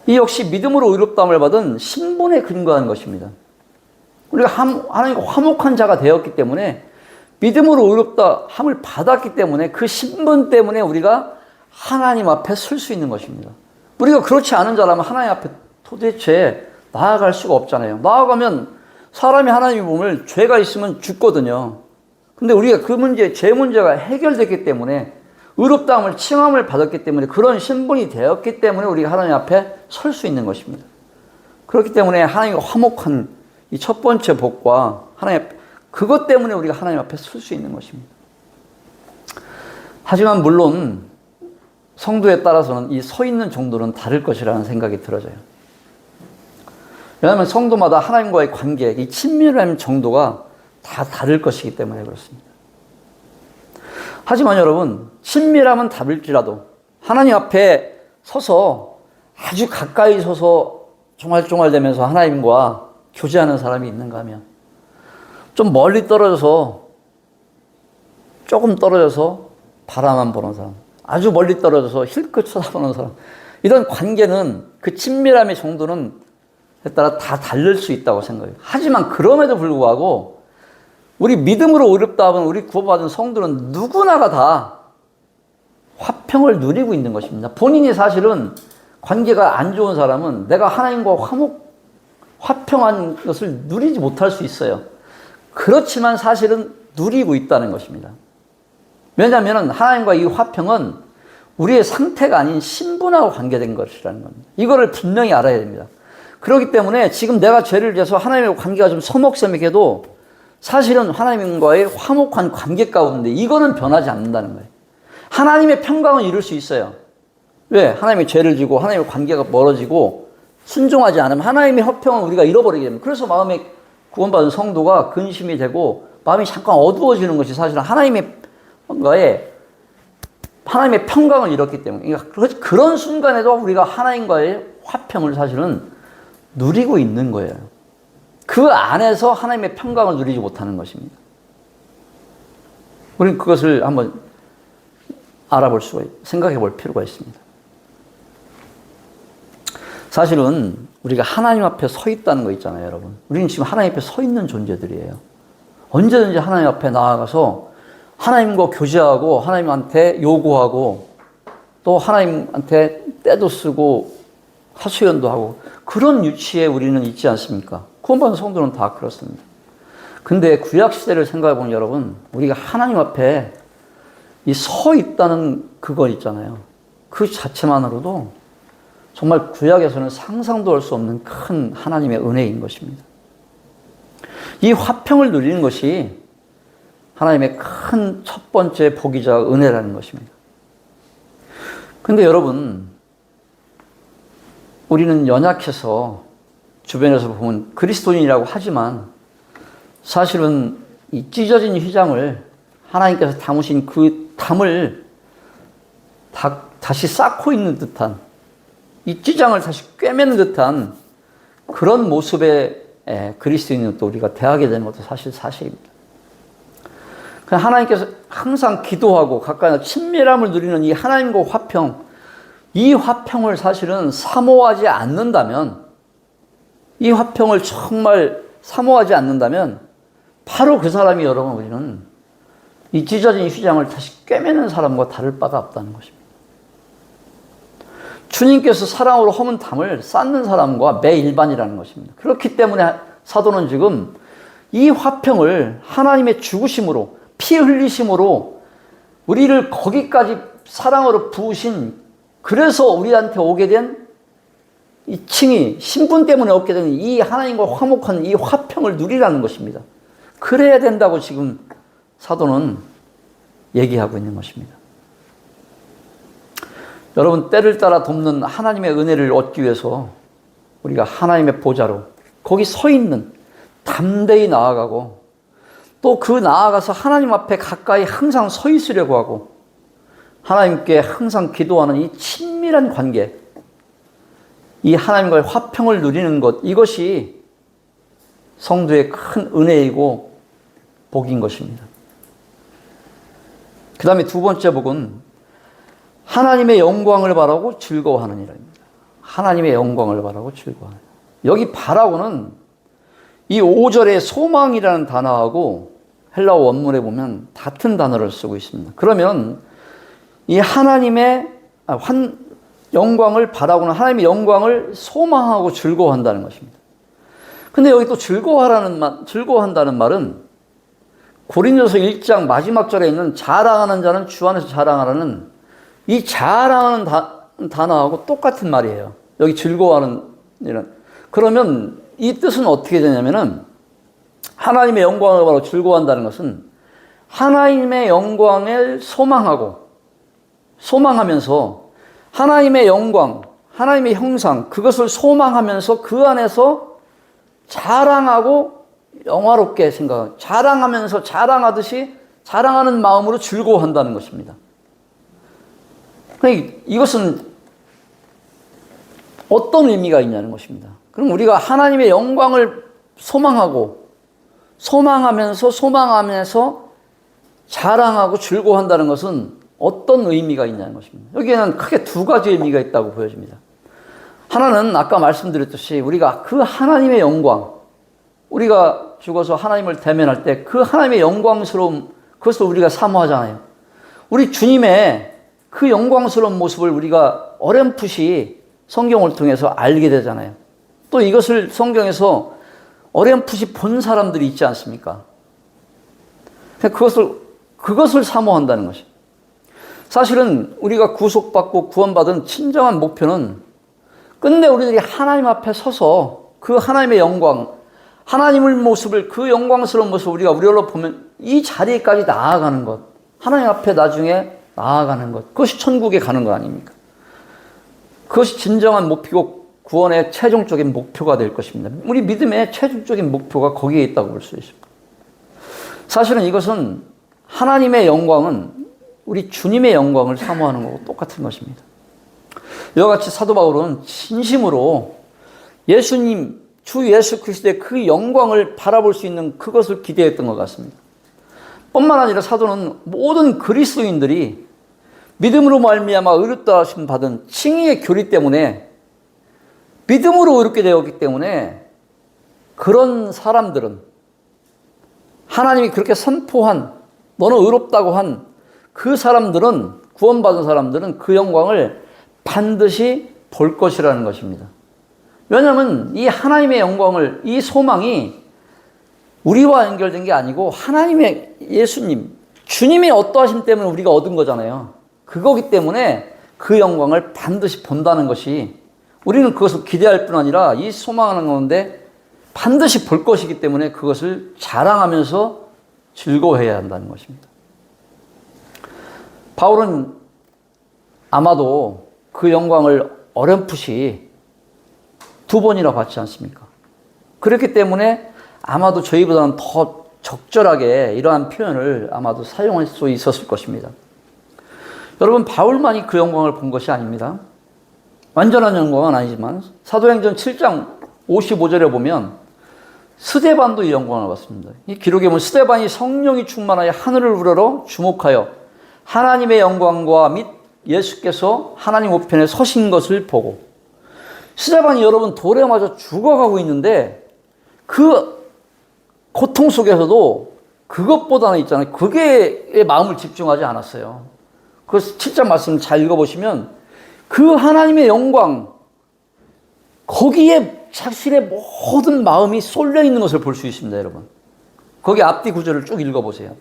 이 역시 믿음으로 의롭다함을 받은 신분에 근거한 것입니다. 우리가 하나님과 화목한 자가 되었기 때문에 믿음으로 의롭다함을 받았기 때문에 그 신분 때문에 우리가 하나님 앞에 설 수 있는 것입니다. 우리가 그렇지 않은 자라면 하나님 앞에 도대체 나아갈 수가 없잖아요. 나아가면 사람이 하나님의 몸을 죄가 있으면 죽거든요. 근데 우리가 그 문제, 죄 문제가 해결됐기 때문에 의롭다함을 칭함을 받았기 때문에 그런 신분이 되었기 때문에 우리가 하나님 앞에 설 수 있는 것입니다. 그렇기 때문에 하나님과 화목한 이 첫 번째 복과 하나님 그것 때문에 우리가 하나님 앞에 설 수 있는 것입니다. 하지만 물론 성도에 따라서는 이 서 있는 정도는 다를 것이라는 생각이 들어져요. 왜냐하면 성도마다 하나님과의 관계, 이 친밀한 정도가 다 다를 것이기 때문에 그렇습니다. 하지만 여러분, 친밀함은 다를지라도 하나님 앞에 서서 아주 가까이 서서 종알종알대면서 하나님과 교제하는 사람이 있는가 하면 좀 멀리 떨어져서 조금 떨어져서 바라만 보는 사람, 아주 멀리 떨어져서 힐끗 쳐다보는 사람, 이런 관계는 그 친밀함의 정도는 따라 다 다를 수 있다고 생각해요. 하지만 그럼에도 불구하고 우리 믿음으로 의롭다함은 우리 구원받은 성도는 누구나가 다 화평을 누리고 있는 것입니다. 본인이 사실은 관계가 안 좋은 사람은 내가 하나님과 화평한 것을 누리지 못할 수 있어요. 그렇지만 사실은 누리고 있다는 것입니다. 왜냐하면 하나님과 이 화평은 우리의 상태가 아닌 신분하고 관계된 것이라는 겁니다. 이거를 분명히 알아야 됩니다. 그렇기 때문에 지금 내가 죄를 지어서 하나님과 관계가 좀 서먹서먹해도 사실은 하나님과의 화목한 관계 가운데 이거는 변하지 않는다는 거예요. 하나님의 평강은 이룰 수 있어요. 왜? 하나님의 죄를 지고 하나님의 관계가 멀어지고 순종하지 않으면 하나님의 화평은 우리가 잃어버리게 됩니다. 그래서 마음에 구원받은 성도가 근심이 되고 마음이 잠깐 어두워지는 것이 사실은 하나님의 평강을 잃었기 때문에, 그러니까 그런 순간에도 우리가 하나님과의 화평을 사실은 누리고 있는 거예요. 그 안에서 하나님의 평강을 누리지 못하는 것입니다. 우리는 그것을 한번 알아볼 수가, 생각해 볼 필요가 있습니다. 사실은 우리가 하나님 앞에 서 있다는 거 있잖아요, 여러분. 우리는 지금 하나님 앞에 서 있는 존재들이에요. 언제든지 하나님 앞에 나아가서 하나님과 교제하고 하나님한테 요구하고 또 하나님한테 때도 쓰고 하소연도 하고 그런 위치에 우리는 있지 않습니까? 구원받은 성도는 다 그렇습니다. 근데 구약시대를 생각해 보면 여러분, 우리가 하나님 앞에 이 서 있다는 그거 있잖아요. 그 자체만으로도 정말 구약에서는 상상도 할 수 없는 큰 하나님의 은혜인 것입니다. 이 화평을 누리는 것이 하나님의 큰 첫 번째 복이자 은혜라는 것입니다. 근데 여러분, 우리는 연약해서 주변에서 보면 그리스도인이라고 하지만 사실은 이 찢어진 휘장을 하나님께서 담으신 그 담을 다시 쌓고 있는 듯한 이 찢장을 다시 꿰매는 듯한 그런 모습의 그리스도인은 또 우리가 대하게 되는 것도 사실입니다. 하나님께서 항상 기도하고 가까이 친밀함을 누리는 이 하나님과 화평, 이 화평을 사실은 사모하지 않는다면, 이 화평을 정말 사모하지 않는다면 바로 그 사람이 여러분 우리는 이 찢어진 휘장을 다시 꿰매는 사람과 다를 바가 없다는 것입니다. 주님께서 사랑으로 허문 담을 쌓는 사람과 매일반이라는 것입니다. 그렇기 때문에 사도는 지금 이 화평을 하나님의 죽으심으로 피 흘리심으로 우리를 거기까지 사랑으로 부으신, 그래서 우리한테 오게 된 이 칭의, 신분 때문에 얻게 된 이 하나님과 화목한 이 화평을 누리라는 것입니다. 그래야 된다고 지금 사도는 얘기하고 있는 것입니다. 여러분, 때를 따라 돕는 하나님의 은혜를 얻기 위해서 우리가 하나님의 보좌로 거기 서 있는, 담대히 나아가고 또 그 나아가서 하나님 앞에 가까이 항상 서 있으려고 하고 하나님께 항상 기도하는 이 친밀한 관계, 이 하나님과의 화평을 누리는 것, 이것이 성도의 큰 은혜이고 복인 것입니다. 그 다음에 두 번째 복은 하나님의 영광을 바라고 즐거워하는 일입니다. 하나님의 영광을 바라고 즐거워하는 일. 여기 바라고는 이 5절의 소망이라는 단어하고 헬라어 원문에 보면 같은 단어를 쓰고 있습니다. 그러면 이 하나님의 영광을 바라고는 하나님의 영광을 소망하고 즐거워한다는 것입니다. 근데 여기 또 즐거워한다는 말은 고린도서 1장 마지막 절에 있는 자랑하는 자는 주 안에서 자랑하라는 이 자랑하는 단어하고 똑같은 말이에요. 여기 즐거워하는 일은. 그러면 이 뜻은 어떻게 되냐면은 하나님의 영광을 바라고 즐거워한다는 것은 하나님의 영광을 소망하면서 하나님의 영광, 하나님의 형상, 그것을 소망하면서 그 안에서 자랑하고 영화롭게 생각하고 자랑하면서 자랑하듯이 자랑하는 마음으로 즐거워한다는 것입니다. 이것은 어떤 의미가 있냐는 것입니다. 그럼 우리가 하나님의 영광을 소망하면서 자랑하고 즐거워한다는 것은 어떤 의미가 있냐는 것입니다. 여기에는 크게 두 가지 의미가 있다고 보여집니다. 하나는 아까 말씀드렸듯이 우리가 그 하나님의 영광, 우리가 죽어서 하나님을 대면할 때 그 하나님의 영광스러움, 그것을 우리가 사모하잖아요. 우리 주님의 그 영광스러운 모습을 우리가 어렴풋이 성경을 통해서 알게 되잖아요. 또 이것을 성경에서 어렴풋이 본 사람들이 있지 않습니까? 그것을 사모한다는 것이. 사실은 우리가 구속받고 구원받은 진정한 목표는 끝내 우리들이 하나님 앞에 서서 그 하나님의 영광, 하나님의 모습을, 그 영광스러운 모습을 우리가 우리로 보면 이 자리까지 나아가는 것, 하나님 앞에 나중에 나아가는 것, 그것이 천국에 가는 거 아닙니까? 그것이 진정한 목표고 구원의 최종적인 목표가 될 것입니다. 우리 믿음의 최종적인 목표가 거기에 있다고 볼 수 있습니다. 사실은 이것은 하나님의 영광은 우리 주님의 영광을 사모하는 것과 똑같은 것입니다. 이와 같이 사도 바울은 진심으로 예수님, 주 예수 그리스도의 그 영광을 바라볼 수 있는 그것을 기대했던 것 같습니다. 뿐만 아니라 사도는 모든 그리스도인들이 믿음으로 말미암아 의롭다 하심 받은 칭의의 교리 때문에 믿음으로 의롭게 되었기 때문에 그런 사람들은 하나님이 그렇게 선포한 너는 의롭다고 한 그 사람들은 구원받은 사람들은 그 영광을 반드시 볼 것이라는 것입니다. 왜냐하면 이 하나님의 영광을 이 소망이 우리와 연결된 게 아니고 하나님의 예수님 주님의 어떠하심 때문에 우리가 얻은 거잖아요. 그거기 때문에 그 영광을 반드시 본다는 것이 우리는 그것을 기대할 뿐 아니라 이 소망하는 가운데 반드시 볼 것이기 때문에 그것을 자랑하면서 즐거워해야 한다는 것입니다. 바울은 아마도 그 영광을 어렴풋이 2번이나 받지 않습니까? 그렇기 때문에 아마도 저희보다는 더 적절하게 이러한 표현을 아마도 사용할 수 있었을 것입니다. 여러분, 바울만이 그 영광을 본 것이 아닙니다. 완전한 영광은 아니지만 사도행전 7장 55절에 보면 스데반도 이 영광을 받습니다. 이 기록에 보면 스데반이 성령이 충만하여 하늘을 우러러 주목하여 하나님의 영광과 및 예수께서 하나님 우편에 서신 것을 보고, 스데반이 여러분 돌에 맞아 죽어가고 있는데 그 고통 속에서도 그것보다는 있잖아요. 그게 마음을 집중하지 않았어요. 그래서 7장 말씀 잘 읽어보시면 그 하나님의 영광, 거기에 자신의 모든 마음이 쏠려 있는 것을 볼 수 있습니다, 여러분. 거기 앞뒤 구절을 쭉 읽어보세요.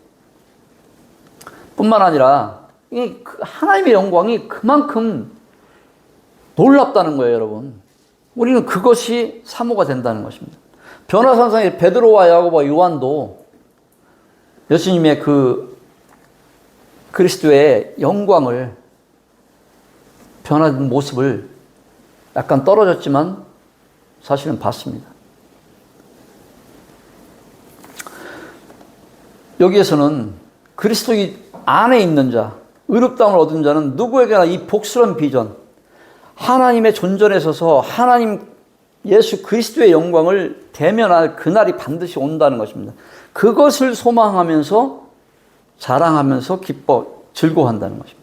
뿐만 아니라 하나님의 영광이 그만큼 놀랍다는 거예요, 여러분. 우리는 그것이 사모가 된다는 것입니다. 변화산상의 베드로와 야고보와 요한도 예수님의 그 그리스도의 영광을 변화된 모습을 약간 떨어졌지만 사실은 봤습니다. 여기에서는 그리스도 안에 있는 자, 의롭다움을 얻은 자는 누구에게나 이 복스러운 비전, 하나님의 존전에 서서 하나님 예수 그리스도의 영광을 대면할 그날이 반드시 온다는 것입니다. 그것을 소망하면서 자랑하면서 기뻐 즐거워한다는 것입니다.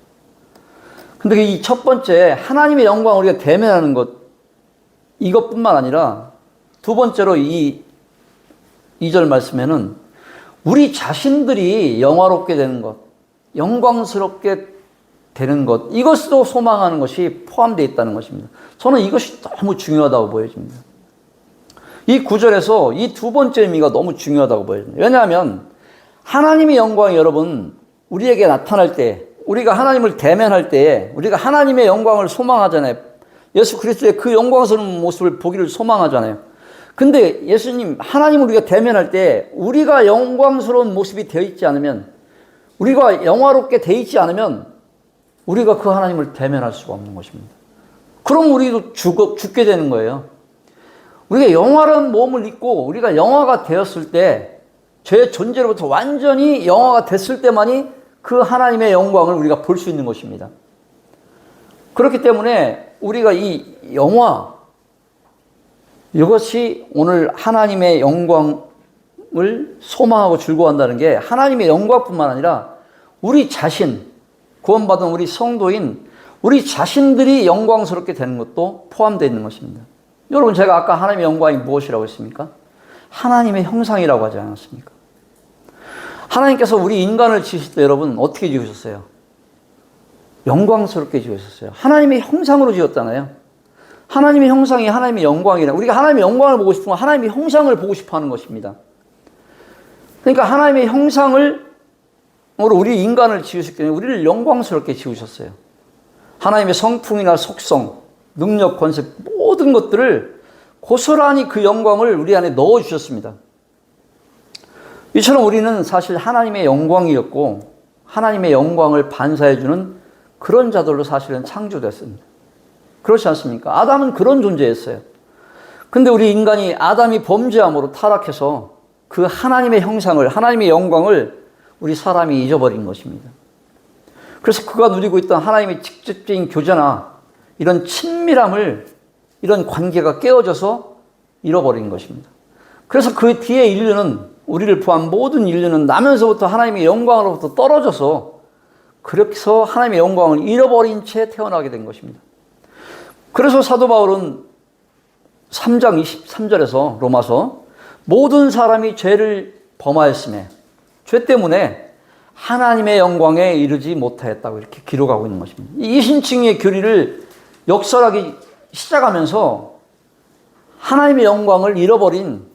근데 이 첫 번째 하나님의 영광을 우리가 대면하는 것, 이것뿐만 아니라 두 번째로 이 2절 말씀에는 우리 자신들이 영화롭게 되는 것, 영광스럽게 되는 것, 이것도 소망하는 것이 포함되어 있다는 것입니다. 저는 이것이 너무 중요하다고 보여집니다. 이 구절에서 이 두 번째 의미가 너무 중요하다고 보여집니다. 왜냐하면 하나님의 영광이 여러분 우리에게 나타날 때, 우리가 하나님을 대면할 때에 우리가 하나님의 영광을 소망하잖아요. 예수 그리스도의 그 영광스러운 모습을 보기를 소망하잖아요. 근데 예수님, 하나님을 우리가 대면할 때 우리가 영광스러운 모습이 되어 있지 않으면, 우리가 영화롭게 되어 있지 않으면 우리가 그 하나님을 대면할 수가 없는 것입니다. 그럼 우리도 죽게 되는 거예요. 우리가 영화로운 몸을 입고 우리가 영화가 되었을 때, 죄의 존재로부터 완전히 영화가 됐을 때만이 그 하나님의 영광을 우리가 볼 수 있는 것입니다. 그렇기 때문에 우리가 이 영화, 이것이 오늘 하나님의 영광을 소망하고 즐거워한다는 게 하나님의 영광뿐만 아니라 우리 자신, 구원받은 우리 성도인 우리 자신들이 영광스럽게 되는 것도 포함되어 있는 것입니다. 여러분, 제가 아까 하나님의 영광이 무엇이라고 했습니까? 하나님의 형상이라고 하지 않았습니까? 하나님께서 우리 인간을 지으실 때 여러분 어떻게 지으셨어요? 영광스럽게 지으셨어요. 하나님의 형상으로 지었잖아요. 하나님의 형상이 하나님의 영광이라. 우리가 하나님의 영광을 보고 싶으면 하나님의 형상을 보고 싶어 하는 것입니다. 그러니까 하나님의 형상을 우리 인간을 지으셨기 때문에 우리를 영광스럽게 지으셨어요. 하나님의 성품이나 속성, 능력, 권세, 모든 것들을 고스란히 그 영광을 우리 안에 넣어주셨습니다. 이처럼 우리는 사실 하나님의 영광이었고 하나님의 영광을 반사해주는 그런 자들로 사실은 창조됐습니다. 그렇지 않습니까? 아담은 그런 존재였어요. 근데 우리 인간이 아담이 범죄함으로 타락해서 그 하나님의 형상을, 하나님의 영광을 우리 사람이 잊어버린 것입니다. 그래서 그가 누리고 있던 하나님의 직접적인 교제나 이런 친밀함을 이런 관계가 깨어져서 잃어버린 것입니다. 그래서 그 뒤에 인류는, 우리를 포함한 모든 인류는 나면서부터 하나님의 영광으로부터 떨어져서 그렇게 해서 하나님의 영광을 잃어버린 채 태어나게 된 것입니다. 그래서 사도 바울은 3장 23절에서 로마서 모든 사람이 죄를 범하였음에 죄 때문에 하나님의 영광에 이르지 못하였다고 이렇게 기록하고 있는 것입니다. 이 이신칭의 교리를 역설하기 시작하면서 하나님의 영광을 잃어버린,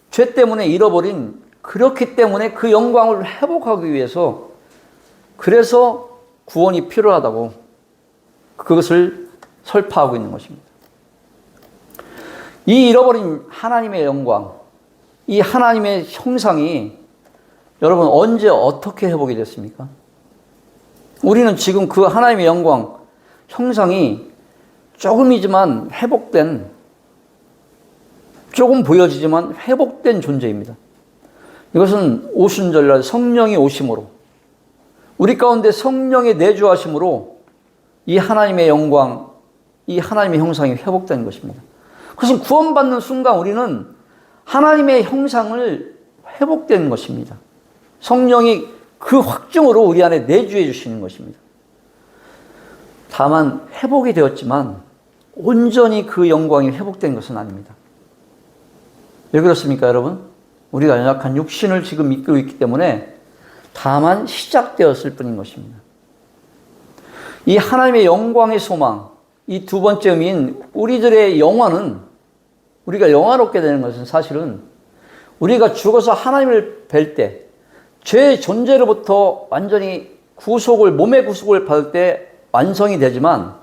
죄 때문에 잃어버린, 그렇기 때문에 그 영광을 회복하기 위해서, 그래서 구원이 필요하다고 그것을 설파하고 있는 것입니다. 이 잃어버린 하나님의 영광, 이 하나님의 형상이 여러분 언제 어떻게 회복이 됐습니까? 우리는 지금 그 하나님의 영광, 형상이 조금이지만 회복된, 조금 보여지지만 회복된 존재입니다. 이것은 오순절날 성령이 오심으로, 우리 가운데 성령의 내주하심으로 이 하나님의 영광, 이 하나님의 형상이 회복된 것입니다. 그것은 구원받는 순간 우리는 하나님의 형상을 회복된 것입니다. 성령이 그 확증으로 우리 안에 내주해 주시는 것입니다. 다만 회복이 되었지만 온전히 그 영광이 회복된 것은 아닙니다. 왜 그렇습니까, 여러분? 우리가 연약한 육신을 지금 이끌고 있기 때문에 다만 시작되었을 뿐인 것입니다. 이 하나님의 영광의 소망, 이 두 번째 의미인 우리들의 영화는, 우리가 영화롭게 되는 것은 사실은 우리가 죽어서 하나님을 뵐 때, 죄의 존재로부터 완전히 구속을, 몸의 구속을 받을 때 완성이 되지만,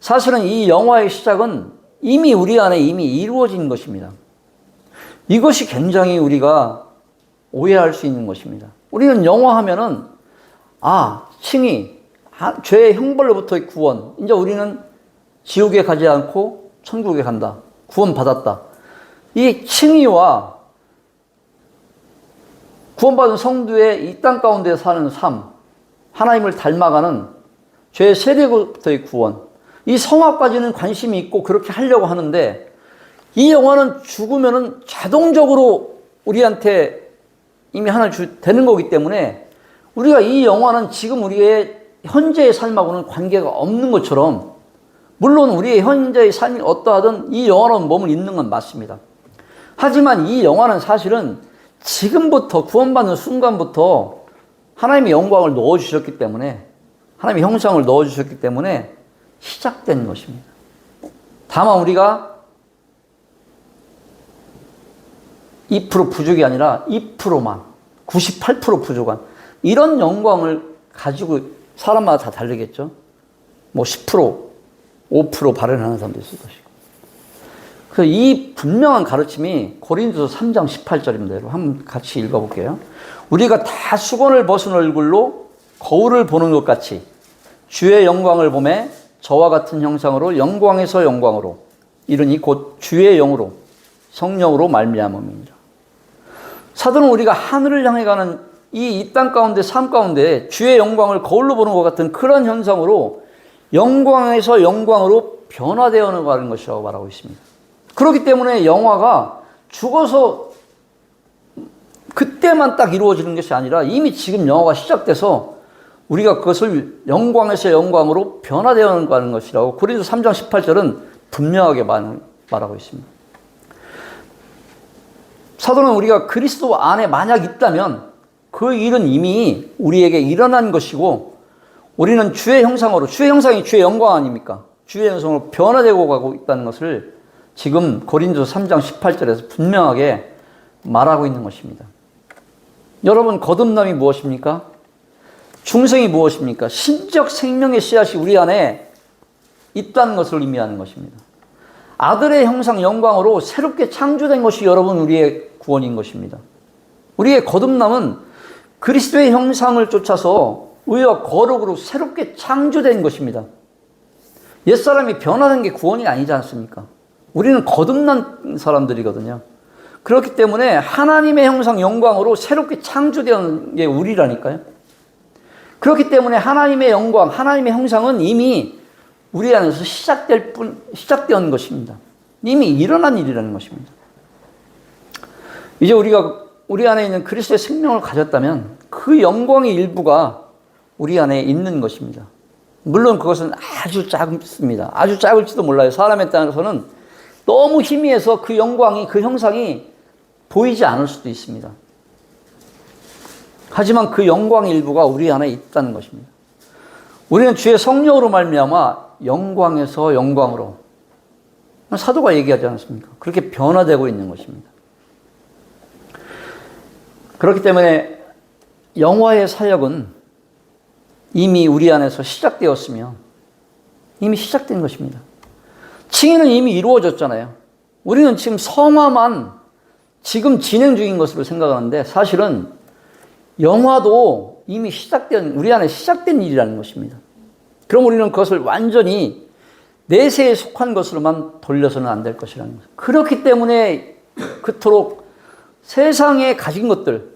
사실은 이 영화의 시작은 이미 우리 안에 이미 이루어진 것입니다. 이것이 굉장히 우리가 오해할 수 있는 것입니다. 우리는 영화하면은, 칭의, 죄의 형벌로부터의 구원, 이제 우리는 지옥에 가지 않고 천국에 간다, 구원받았다. 이 칭의와 구원받은 성도의 이 땅 가운데 사는 삶, 하나님을 닮아가는 죄의 세력부터의 구원, 이 성화까지는 관심이 있고 그렇게 하려고 하는데, 이 영화는 죽으면은 자동적으로 우리한테 이미 하나 되는 거기 때문에 우리가 이 영화는 지금 우리의 현재의 삶하고는 관계가 없는 것처럼, 물론 우리의 현재의 삶이 어떠하든 이 영화는 몸을 잇는 건 맞습니다. 하지만 이 영화는 사실은 지금부터, 구원받는 순간부터 하나님의 영광을 넣어주셨기 때문에, 하나님의 형상을 넣어주셨기 때문에 시작된 것입니다. 다만 우리가 2% 부족이 아니라 2%만, 98% 부족한 이런 영광을 가지고, 사람마다 다 다르겠죠. 뭐 10%, 5% 발현하는 사람도 있을 것이고. 그래서 이 분명한 가르침이 고린도서 3장 18절입니다. 여러분 한번 같이 읽어볼게요. 우리가 다 수건을 벗은 얼굴로 거울을 보는 것 같이 주의 영광을 보매 저와 같은 형상으로 영광에서 영광으로 이르니 곧 주의 영으로, 성령으로 말미암음이니라. 사도는 우리가 하늘을 향해 가는 이 땅 가운데, 삶 가운데 주의 영광을 거울로 보는 것 같은 그런 현상으로 영광에서 영광으로 변화되어 가는 것이라고 말하고 있습니다. 그렇기 때문에 영화가 죽어서 그때만 딱 이루어지는 것이 아니라 이미 지금 영화가 시작돼서 우리가 그것을 영광에서 영광으로 변화되어 가는 것이라고 고린도서 3장 18절은 분명하게 말하고 있습니다. 사도는 우리가 그리스도 안에 만약 있다면 그 일은 이미 우리에게 일어난 것이고, 우리는 주의 형상으로, 주의 형상이 주의 영광 아닙니까? 주의 형상으로 변화되고 가고 있다는 것을 지금 고린도서 3장 18절에서 분명하게 말하고 있는 것입니다. 여러분, 거듭남이 무엇입니까? 중생이 무엇입니까? 신적 생명의 씨앗이 우리 안에 있다는 것을 의미하는 것입니다. 아들의 형상 영광으로 새롭게 창조된 것이 여러분 우리의 구원인 것입니다. 우리의 거듭남은 그리스도의 형상을 쫓아서 의와 거룩으로 새롭게 창조된 것입니다. 옛사람이 변화된 게 구원이 아니지 않습니까? 우리는 거듭난 사람들이거든요. 그렇기 때문에 하나님의 형상 영광으로 새롭게 창조된 게 우리라니까요. 그렇기 때문에 하나님의 영광, 하나님의 형상은 이미 우리 안에서 시작된 것입니다. 이미 일어난 일이라는 것입니다. 이제 우리가 우리 안에 있는 그리스도의 생명을 가졌다면 그 영광의 일부가 우리 안에 있는 것입니다. 물론 그것은 아주 작습니다. 아주 작을지도 몰라요. 사람에 따라서는 너무 희미해서 그 영광이, 그 형상이 보이지 않을 수도 있습니다. 하지만 그 영광의 일부가 우리 안에 있다는 것입니다. 우리는 주의 성령으로 말미암아 영광에서 영광으로, 사도가 얘기하지 않았습니까? 그렇게 변화되고 있는 것입니다. 그렇기 때문에 영화의 사역은 이미 우리 안에서 시작되었으며 이미 시작된 것입니다. 칭의는 이미 이루어졌잖아요. 우리는 지금 성화만 지금 진행 중인 것으로 생각하는데 사실은 영화도 이미 우리 안에 시작된 일이라는 것입니다. 그럼 우리는 그것을 완전히 내세에 속한 것으로만 돌려서는 안 될 것이라는 거죠. 그렇기 때문에 그토록 세상에 가진 것들,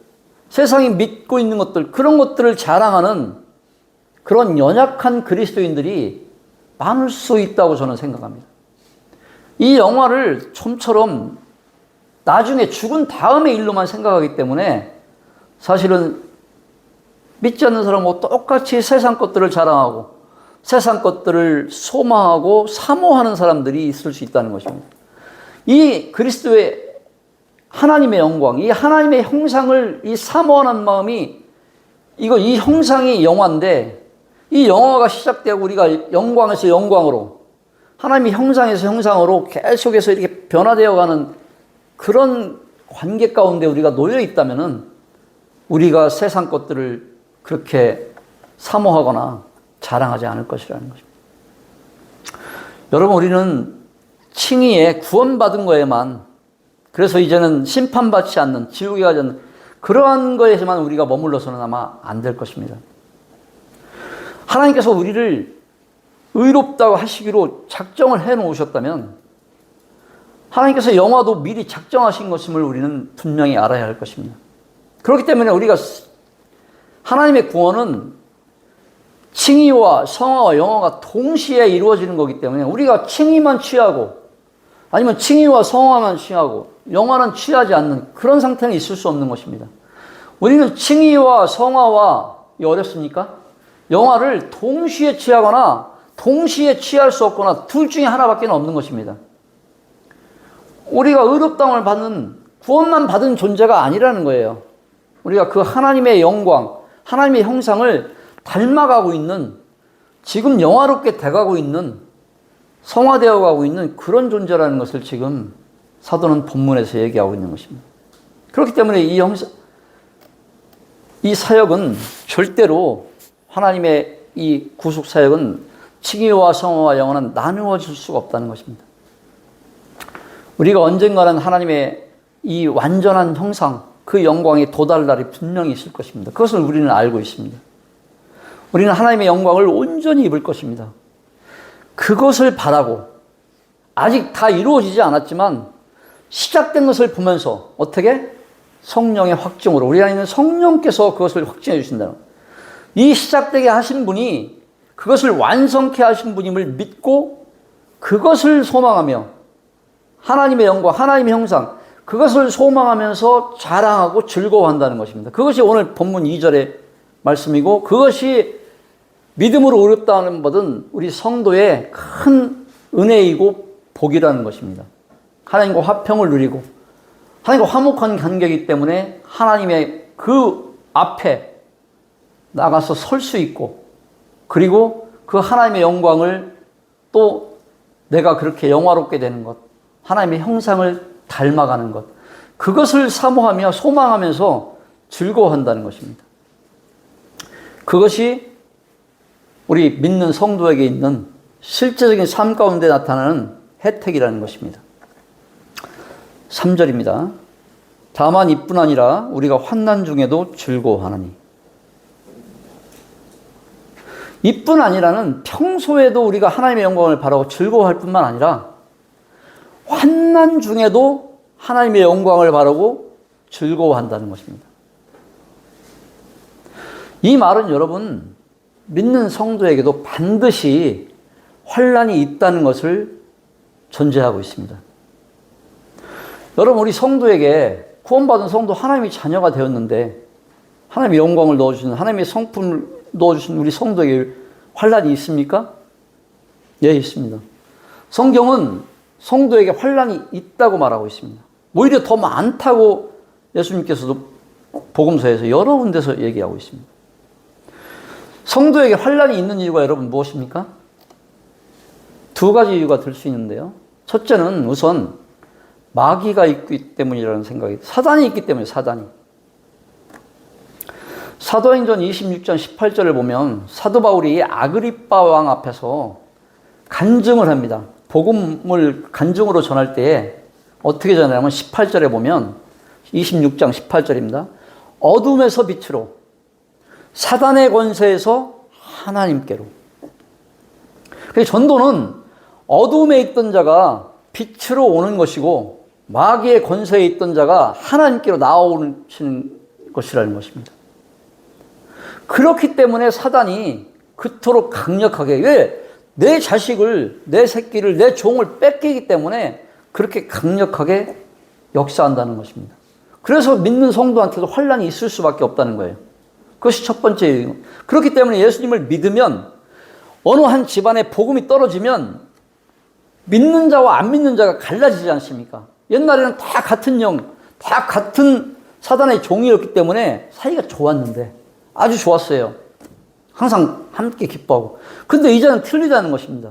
세상이 믿고 있는 것들, 그런 것들을 자랑하는 그런 연약한 그리스도인들이 많을 수 있다고 저는 생각합니다. 이 영화를 좀처럼 나중에 죽은 다음의 일로만 생각하기 때문에 사실은 믿지 않는 사람하고 똑같이 세상 것들을 자랑하고 세상 것들을 소망하고 사모하는 사람들이 있을 수 있다는 것입니다. 이 그리스도의 하나님의 영광, 이 하나님의 형상을 이 사모하는 마음이 이 형상이 영화인데 이 영화가 시작되고 우리가 영광에서 영광으로 하나님의 형상에서 형상으로 계속해서 이렇게 변화되어가는 그런 관계 가운데 우리가 놓여 있다면은 우리가 세상 것들을 그렇게 사모하거나 자랑하지 않을 것이라는 것입니다. 여러분, 우리는 칭의에 구원받은 거에만, 그래서 이제는 심판받지 않는, 지옥에 가지 않는 그러한 거에서만 우리가 머물러서는 아마 안 될 것입니다. 하나님께서 우리를 의롭다고 하시기로 작정을 해 놓으셨다면 하나님께서 영화도 미리 작정하신 것임을 우리는 분명히 알아야 할 것입니다. 그렇기 때문에 우리가 하나님의 구원은 칭의와 성화와 영화가 동시에 이루어지는 거기 때문에 우리가 칭의만 취하고 아니면 칭의와 성화만 취하고 영화는 취하지 않는 그런 상태는 있을 수 없는 것입니다. 우리는 칭의와 성화와 어렵습니까? 영화를 동시에 취하거나 동시에 취할 수 없거나 둘 중에 하나밖에 없는 것입니다. 우리가 의롭다함을 받는, 구원만 받은 존재가 아니라는 거예요. 우리가 그 하나님의 영광, 하나님의 형상을 닮아가고 있는, 지금 영화롭게 돼가고 있는, 성화되어 가고 있는 그런 존재라는 것을 지금 사도는 본문에서 얘기하고 있는 것입니다. 그렇기 때문에 이 사역은 절대로 하나님의 이 구속 사역은 칭의와 성화와 영화는 나누어질 수가 없다는 것입니다. 우리가 언젠가는 하나님의 이 완전한 형상, 그 영광에 도달할 날이 분명히 있을 것입니다. 그것을 우리는 알고 있습니다. 우리는 하나님의 영광을 온전히 입을 것입니다. 그것을 바라고 아직 다 이루어지지 않았지만 시작된 것을 보면서 어떻게? 성령의 확증으로 우리 안에 있는 성령께서 그것을 확증해 주신다는 거예요. 이 시작되게 하신 분이 그것을 완성케 하신 분임을 믿고 그것을 소망하며 하나님의 영광, 하나님의 형상, 그것을 소망하면서 자랑하고 즐거워한다는 것입니다. 그것이 오늘 본문 2절의 말씀이고 그것이 믿음으로 의롭다는 것은 우리 성도의 큰 은혜이고 복이라는 것입니다. 하나님과 화평을 누리고 하나님과 화목한 관계이기 때문에 하나님의 그 앞에 나가서 설 수 있고 그리고 그 하나님의 영광을 또 내가 그렇게 영화롭게 되는 것, 하나님의 형상을 닮아가는 것, 그것을 사모하며 소망하면서 즐거워한다는 것입니다. 그것이 우리 믿는 성도에게 있는 실제적인 삶 가운데 나타나는 혜택이라는 것입니다. 3절입니다. 다만 이뿐 아니라 우리가 환난 중에도 즐거워하느니. 이뿐 아니라는 평소에도 우리가 하나님의 영광을 바라고 즐거워할 뿐만 아니라 환난 중에도 하나님의 영광을 바라고 즐거워한다는 것입니다. 이 말은 여러분 믿는 성도에게도 반드시 환난이 있다는 것을 전제하고 있습니다. 여러분, 우리 성도에게 구원받은 성도 하나님의 자녀가 되었는데 하나님의 영광을 넣어주시는, 하나님의 성품을 넣어주신 우리 성도에게 환난이 있습니까? 예, 있습니다. 성경은 성도에게 환난이 있다고 말하고 있습니다. 오히려 더 많다고 예수님께서도 복음서에서 여러 군데서 얘기하고 있습니다. 성도에게 환난이 있는 이유가 여러분 무엇입니까? 두 가지 이유가 들 수 있는데요. 첫째는 우선 마귀가 있기 때문이라는 생각이, 사단이 있기 때문에, 사단이. 사도행전 26장 18절을 보면 사도 바울이 아그리빠 왕 앞에서 간증을 합니다. 복음을 간증으로 전할 때에 어떻게 전하냐면 18절에 보면 26장 18절입니다. 어둠에서 빛으로, 사단의 권세에서 하나님께로. 그래서 전도는 어둠에 있던 자가 빛으로 오는 것이고 마귀의 권세에 있던 자가 하나님께로 나아오시는 것이라는 것입니다. 그렇기 때문에 사단이 그토록 강력하게, 왜? 내 자식을, 내 새끼를, 내 종을 뺏기기 때문에 그렇게 강력하게 역사한다는 것입니다. 그래서 믿는 성도한테도 환난이 있을 수밖에 없다는 거예요. 그것이 첫 번째 이유. 그렇기 때문에 예수님을 믿으면, 어느 한 집안에 복음이 떨어지면 믿는 자와 안 믿는 자가 갈라지지 않습니까? 옛날에는 다 같은 영, 다 같은 사단의 종이었기 때문에 사이가 좋았는데, 아주 좋았어요. 항상 함께 기뻐하고. 근데 이제는 틀리다는 것입니다.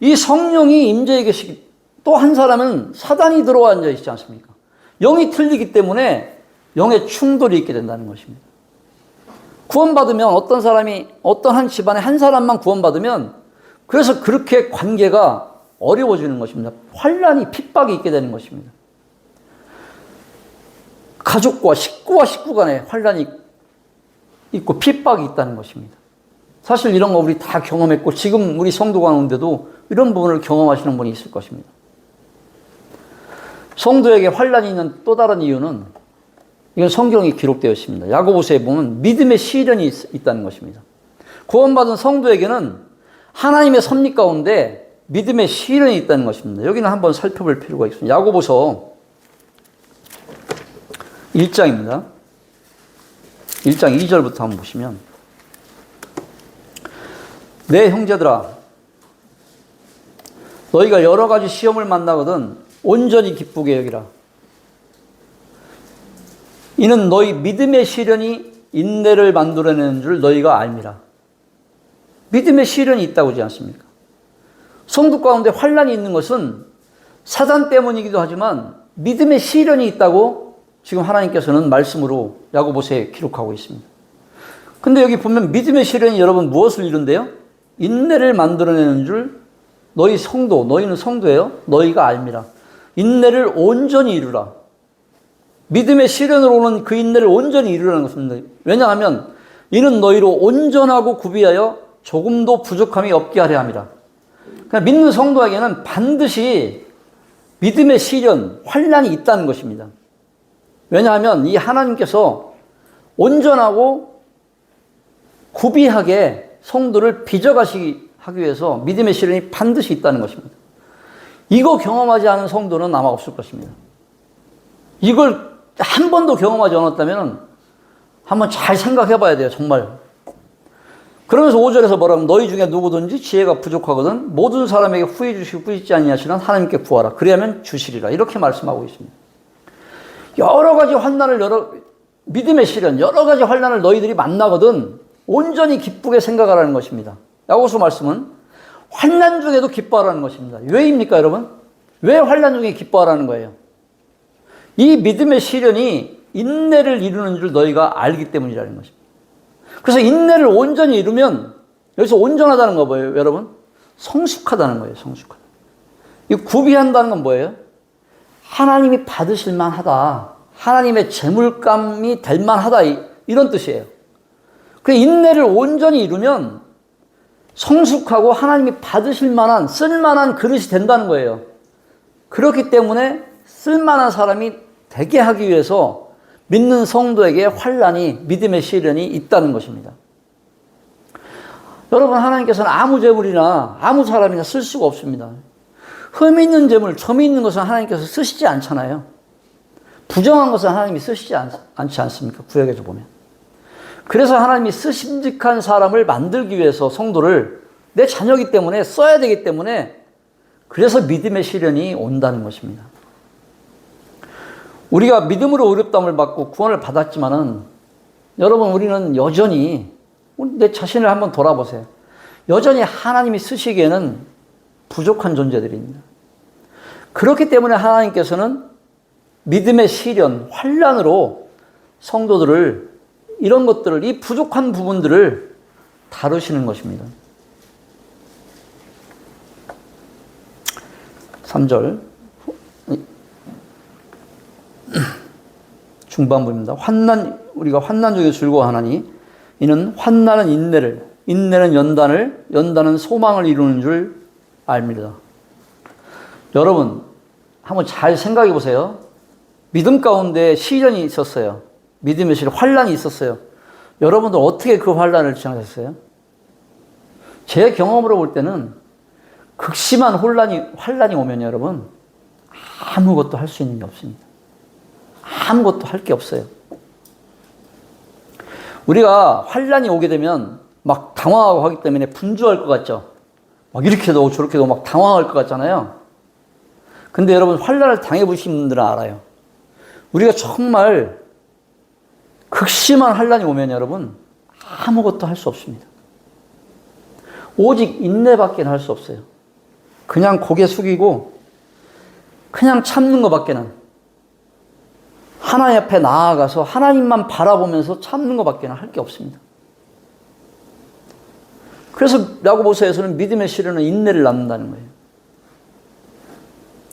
이 성령이 임재해 계시기, 또 한 사람은 사단이 들어와 앉아 있지 않습니까? 영이 틀리기 때문에 영의 충돌이 있게 된다는 것입니다. 구원받으면 어떤 사람이, 어떤 한 집안에 한 사람만 구원받으면 그래서 그렇게 관계가 어려워지는 것입니다. 환난이, 핍박이 있게 되는 것입니다. 가족과 식구 간에 환난이 있고 핍박이 있다는 것입니다. 사실 이런 거 우리 다 경험했고 지금 우리 성도 가운데도 이런 부분을 경험하시는 분이 있을 것입니다. 성도에게 환난이 있는 또 다른 이유는, 이건 성경에 기록되어 있습니다. 야고보서에 보면 믿음의 시련이 있다는 것입니다. 구원받은 성도에게는 하나님의 섭리 가운데 믿음의 시련이 있다는 것입니다. 여기는 한번 살펴볼 필요가 있습니다. 야고보서 1장입니다. 1장 2절부터 한번 보시면, 내 형제들아, 너희가 여러 가지 시험을 만나거든 온전히 기쁘게 여기라. 이는 너희 믿음의 시련이 인내를 만들어내는 줄 너희가 알미라. 믿음의 시련이 있다고 하지 않습니까? 성도 가운데 환난이 있는 것은 사단 때문이기도 하지만 믿음의 시련이 있다고 지금 하나님께서는 말씀으로 야고보서에 기록하고 있습니다. 근데 여기 보면 믿음의 시련이 여러분 무엇을 이룬대요? 인내를 만들어내는 줄 너희 성도, 너희는 성도예요? 너희가 알미라. 인내를 온전히 이루라. 믿음의 시련으로 오는 그 인내를 온전히 이루라는 것입니다. 왜냐하면 이는 너희로 온전하고 구비하여 조금도 부족함이 없게 하려 함이라. 그러니까 믿는 성도에게는 반드시 믿음의 시련, 환난이 있다는 것입니다. 왜냐하면 이 하나님께서 온전하고 구비하게 성도를 빚어가시기 하기 위해서 믿음의 시련이 반드시 있다는 것입니다. 이거 경험하지 않은 성도는 아마 없을 것입니다. 이걸 한 번도 경험하지 않았다면 한번 잘 생각해 봐야 돼요, 정말. 그러면서 5절에서 뭐라면 너희 중에 누구든지 지혜가 부족하거든 모든 사람에게 후해 주시고 뿌리지 아니하시는 하나님께 구하라. 그리하면 주시리라. 이렇게 말씀하고 있습니다. 여러 가지 환난을, 믿음의 시련, 여러 가지 환난을 너희들이 만나거든 온전히 기쁘게 생각하라는 것입니다. 야고보서 말씀은 환난 중에도 기뻐하라는 것입니다. 왜입니까, 여러분? 왜 환난 중에 기뻐하라는 거예요? 이 믿음의 시련이 인내를 이루는 줄 너희가 알기 때문이라는 것입니다. 그래서 인내를 온전히 이루면, 여기서 온전하다는 거 뭐예요, 여러분? 성숙하다는 거예요, 성숙하다. 이 구비한다는 건 뭐예요? 하나님이 받으실 만하다. 하나님의 재물감이 될 만하다. 이런 뜻이에요. 그 인내를 온전히 이루면 성숙하고 하나님이 받으실 만한, 쓸만한 그릇이 된다는 거예요. 그렇기 때문에 쓸만한 사람이 되게 하기 위해서 믿는 성도에게 환난이, 믿음의 시련이 있다는 것입니다. 여러분, 하나님께서는 아무 재물이나 아무 사람이나 쓸 수가 없습니다. 흠이 있는 재물, 점이 있는 것은 하나님께서 쓰시지 않잖아요. 부정한 것은 하나님이 쓰시지 않지 않습니까? 구약에서 보면. 그래서 하나님이 쓰심직한 사람을 만들기 위해서 성도를 내 자녀이기 때문에 써야 되기 때문에 그래서 믿음의 시련이 온다는 것입니다. 우리가 믿음으로 의롭다함을 받고 구원을 받았지만은 여러분, 우리는 여전히 내 자신을 한번 돌아보세요. 여전히 하나님이 쓰시기에는 부족한 존재들입니다. 그렇기 때문에 하나님께서는 믿음의 시련, 환난으로 성도들을 이런 것들을, 이 부족한 부분들을 다루시는 것입니다. 3절 중반부입니다. 우리가 환난 중에 즐거워하나니 이는 환난은 인내를, 인내는 연단을, 연단은 소망을 이루는 줄 압니다. 여러분, 한번 잘 생각해 보세요. 믿음 가운데 시련이 있었어요. 믿음의 시련, 환난이 있었어요. 여러분들 어떻게 그 환난을 지나셨어요? 제 경험으로 볼 때는 극심한 환난이 오면 여러분 아무것도 할 수 있는 게 없습니다. 아무것도 할 게 없어요. 우리가 환난이 오게 되면 막 당황하고 하기 때문에 분주할 것 같죠? 막 이렇게도 저렇게도 막 당황할 것 같잖아요. 근데 여러분, 환난을 당해보신 분들은 알아요. 우리가 정말 극심한 환난이 오면 여러분 아무것도 할 수 없습니다. 오직 인내밖에 할 수 없어요. 그냥 고개 숙이고 그냥 참는 것밖에는, 하나님 앞에 나아가서 하나님만 바라보면서 참는 것밖에는 할 게 없습니다. 그래서 야고보서에서는 믿음의 시련은 인내를 낳는다는 거예요.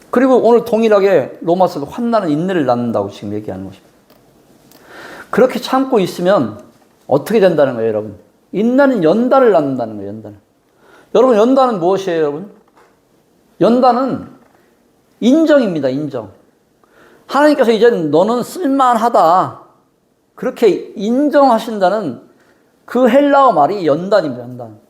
그리고 오늘 동일하게 로마서도 환난은 인내를 낳는다고 지금 얘기하는 것입니다. 그렇게 참고 있으면 어떻게 된다는 거예요, 여러분? 인내는 연단을 낳는다는 거예요, 연단을. 여러분, 연단은 무엇이에요, 여러분? 연단은 인정입니다, 인정. 하나님께서 이제 너는 쓸만하다, 그렇게 인정하신다는 그 헬라어 말이 연단입니다, 연단.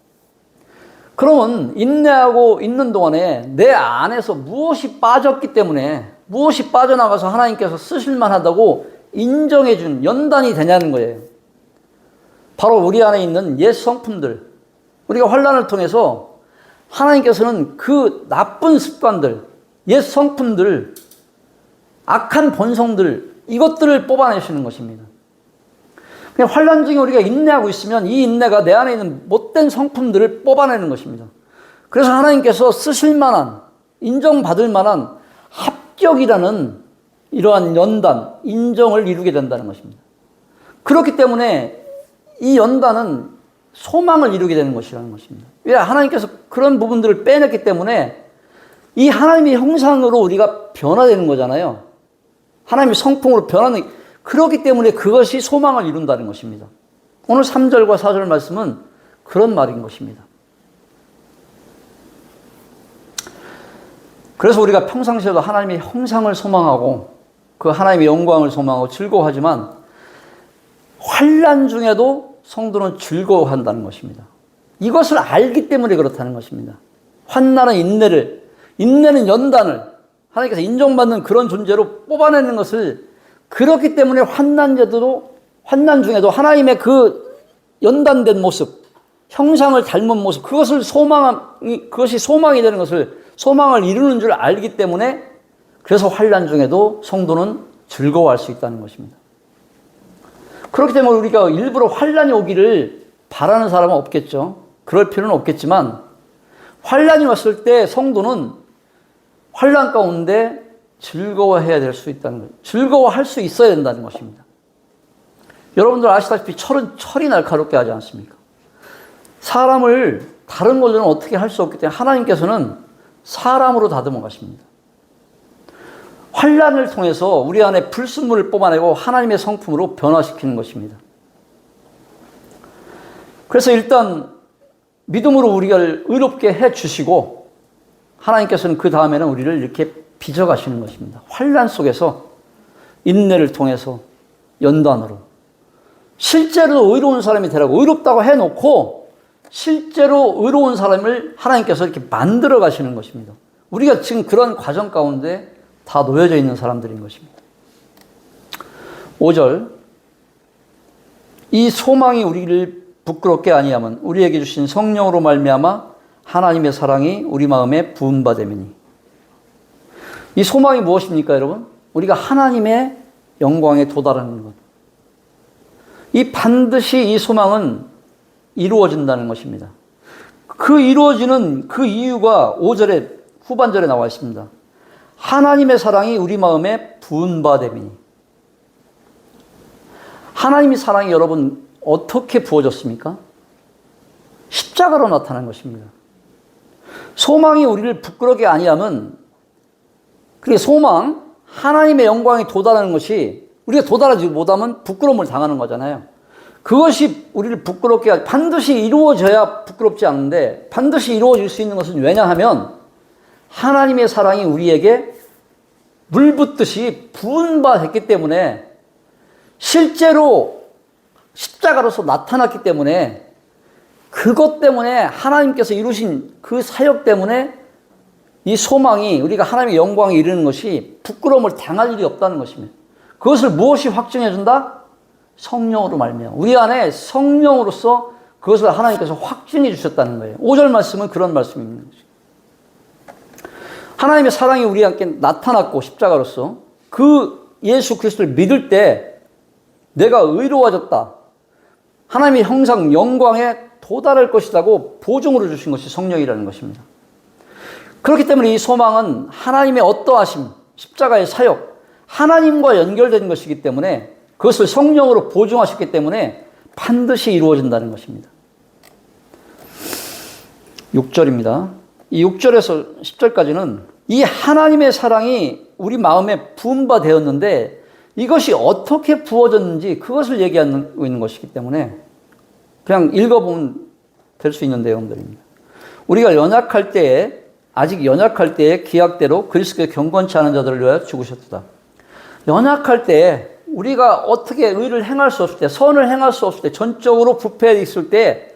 그러면 인내하고 있는 동안에 내 안에서 무엇이 빠졌기 때문에, 무엇이 빠져나가서 하나님께서 쓰실만하다고 인정해준 연단이 되냐는 거예요. 바로 우리 안에 있는 옛 성품들, 우리가 환난을 통해서 하나님께서는 그 나쁜 습관들, 옛 성품들, 악한 본성들, 이것들을 뽑아내시는 것입니다. 그냥 환난 중에 우리가 인내하고 있으면 이 인내가 내 안에 있는 못된 성품들을 뽑아내는 것입니다. 그래서 하나님께서 쓰실 만한, 인정받을 만한 합격이라는 이러한 연단, 인정을 이루게 된다는 것입니다. 그렇기 때문에 이 연단은 소망을 이루게 되는 것이라는 것입니다. 왜? 하나님께서 그런 부분들을 빼냈기 때문에 이 하나님의 형상으로 우리가 변화되는 거잖아요. 하나님의 성품으로 변하는, 그렇기 때문에 그것이 소망을 이룬다는 것입니다. 오늘 3절과 4절 말씀은 그런 말인 것입니다. 그래서 우리가 평상시에도 하나님의 형상을 소망하고 그 하나님의 영광을 소망하고 즐거워하지만 환난 중에도 성도는 즐거워한다는 것입니다. 이것을 알기 때문에 그렇다는 것입니다. 환난은 인내를, 인내는 연단을 하나님께서 인정받는 그런 존재로 뽑아내는 것을, 그렇기 때문에 환난 중에도 하나님의 그 연단된 모습, 형상을 닮은 모습, 그것이 소망이 되는 것을, 소망을 이루는 줄 알기 때문에 그래서 환난 중에도 성도는 즐거워할 수 있다는 것입니다. 그렇기 때문에 우리가 일부러 환난이 오기를 바라는 사람은 없겠죠. 그럴 필요는 없겠지만 환난이 왔을 때 성도는 환난 가운데 즐거워해야 될 수 있다는 거예요. 즐거워할 수 있어야 된다는 것입니다. 여러분들 아시다시피 철이 날카롭게 하지 않습니까? 사람을 다른 걸로는 어떻게 할 수 없기 때문에 하나님께서는 사람으로 다듬어 가십니다. 환난을 통해서 우리 안에 불순물을 뽑아내고 하나님의 성품으로 변화시키는 것입니다. 그래서 일단 믿음으로 우리를 의롭게 해주시고 하나님께서는 그 다음에는 우리를 이렇게 빚어가시는 것입니다. 환난 속에서 인내를 통해서 연단으로 실제로 의로운 사람이 되라고, 의롭다고 해놓고 실제로 의로운 사람을 하나님께서 이렇게 만들어 가시는 것입니다. 우리가 지금 그런 과정 가운데 다 놓여져 있는 사람들인 것입니다. 5절, 이 소망이 우리를 부끄럽게 아니하면 우리에게 주신 성령으로 말미암아 하나님의 사랑이 우리 마음에 부음받음이니. 이 소망이 무엇입니까, 여러분? 우리가 하나님의 영광에 도달하는 것. 이 반드시 이 소망은 이루어진다는 것입니다. 그 이루어지는 그 이유가 5절에 후반절에 나와 있습니다. 하나님의 사랑이 우리 마음에 부음받음이니. 하나님의 사랑이 여러분 어떻게 부어졌습니까? 십자가로 나타난 것입니다. 소망이 우리를 부끄럽게 아니하면, 그게 소망, 하나님의 영광에 도달하는 것이 우리가 도달하지 못하면 부끄러움을 당하는 거잖아요. 그것이 우리를 부끄럽게, 반드시 이루어져야 부끄럽지 않은데 반드시 이루어질 수 있는 것은 왜냐하면 하나님의 사랑이 우리에게 물붓듯이 부은 바 했기 때문에, 실제로 십자가로서 나타났기 때문에, 그것 때문에 하나님께서 이루신 그 사역 때문에 이 소망이, 우리가 하나님의 영광에 이르는 것이 부끄러움을 당할 일이 없다는 것입니다. 그것을 무엇이 확증해 준다? 성령으로 말미암아. 우리 안에 성령으로서 그것을 하나님께서 확증해 주셨다는 거예요. 5절 말씀은 그런 말씀입니다. 하나님의 사랑이 우리에게 나타났고 십자가로서 그 예수 그리스도를 믿을 때 내가 의로워졌다, 하나님의 형상 영광에 도달할 것이라고 보증으로 주신 것이 성령이라는 것입니다. 그렇기 때문에 이 소망은 하나님의 어떠하심, 십자가의 사역, 하나님과 연결된 것이기 때문에, 그것을 성령으로 보증하셨기 때문에 반드시 이루어진다는 것입니다. 6절입니다. 이 6절에서 10절까지는 이 하나님의 사랑이 우리 마음에 부음바 되었는데 이것이 어떻게 부어졌는지 그것을 얘기하고 있는 것이기 때문에 그냥 읽어보면 될 수 있는 내용들입니다. 우리가 연약할 때에, 아직 연약할 때에 기약대로 그리스도의 경건치 않은 자들을 위하여 죽으셨다. 연약할 때에 우리가 어떻게 의를 행할 수 없을 때, 선을 행할 수 없을 때, 전적으로 부패해 있을 때,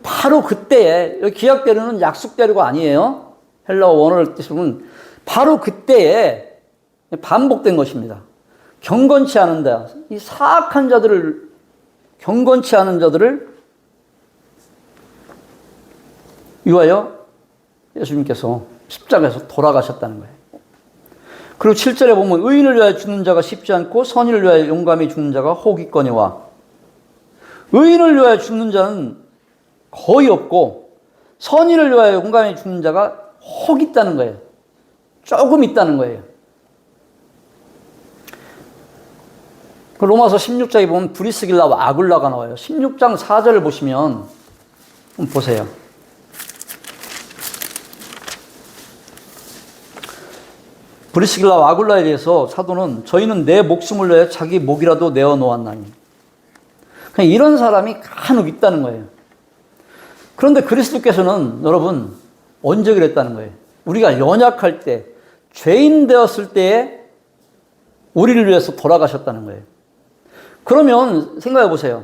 바로 그때에, 여기 기약대로는 약속대로가 아니에요. 헬라어 원어를 뜻으로는 바로 그때에 반복된 것입니다. 경건치 않은 자, 이 사악한 자들을, 경건치 않은 자들을 위하여 예수님께서 십자가에서 돌아가셨다는 거예요. 그리고 7절에 보면 의인을 위하여 죽는 자가 쉽지 않고 선인을 위하여 용감히 죽는 자가 혹 있거니와. 의인을 위하여 죽는 자는 거의 없고 선인을 위하여 용감히 죽는 자가 혹 있다는 거예요. 조금 있다는 거예요. 그 로마서 16장에 보면 브리스길라와 아굴라가 나와요. 16장 4절을 보시면 한번 보세요. 브리스길라와 아굴라에 대해서 사도는 저희는 내 목숨을 위해 자기 목이라도 내어놓았나니. 그냥 이런 사람이 간혹 있다는 거예요. 그런데 그리스도께서는 여러분 언제 그랬다는 거예요? 우리가 연약할 때, 죄인 되었을 때에 우리를 위해서 돌아가셨다는 거예요. 그러면 생각해 보세요.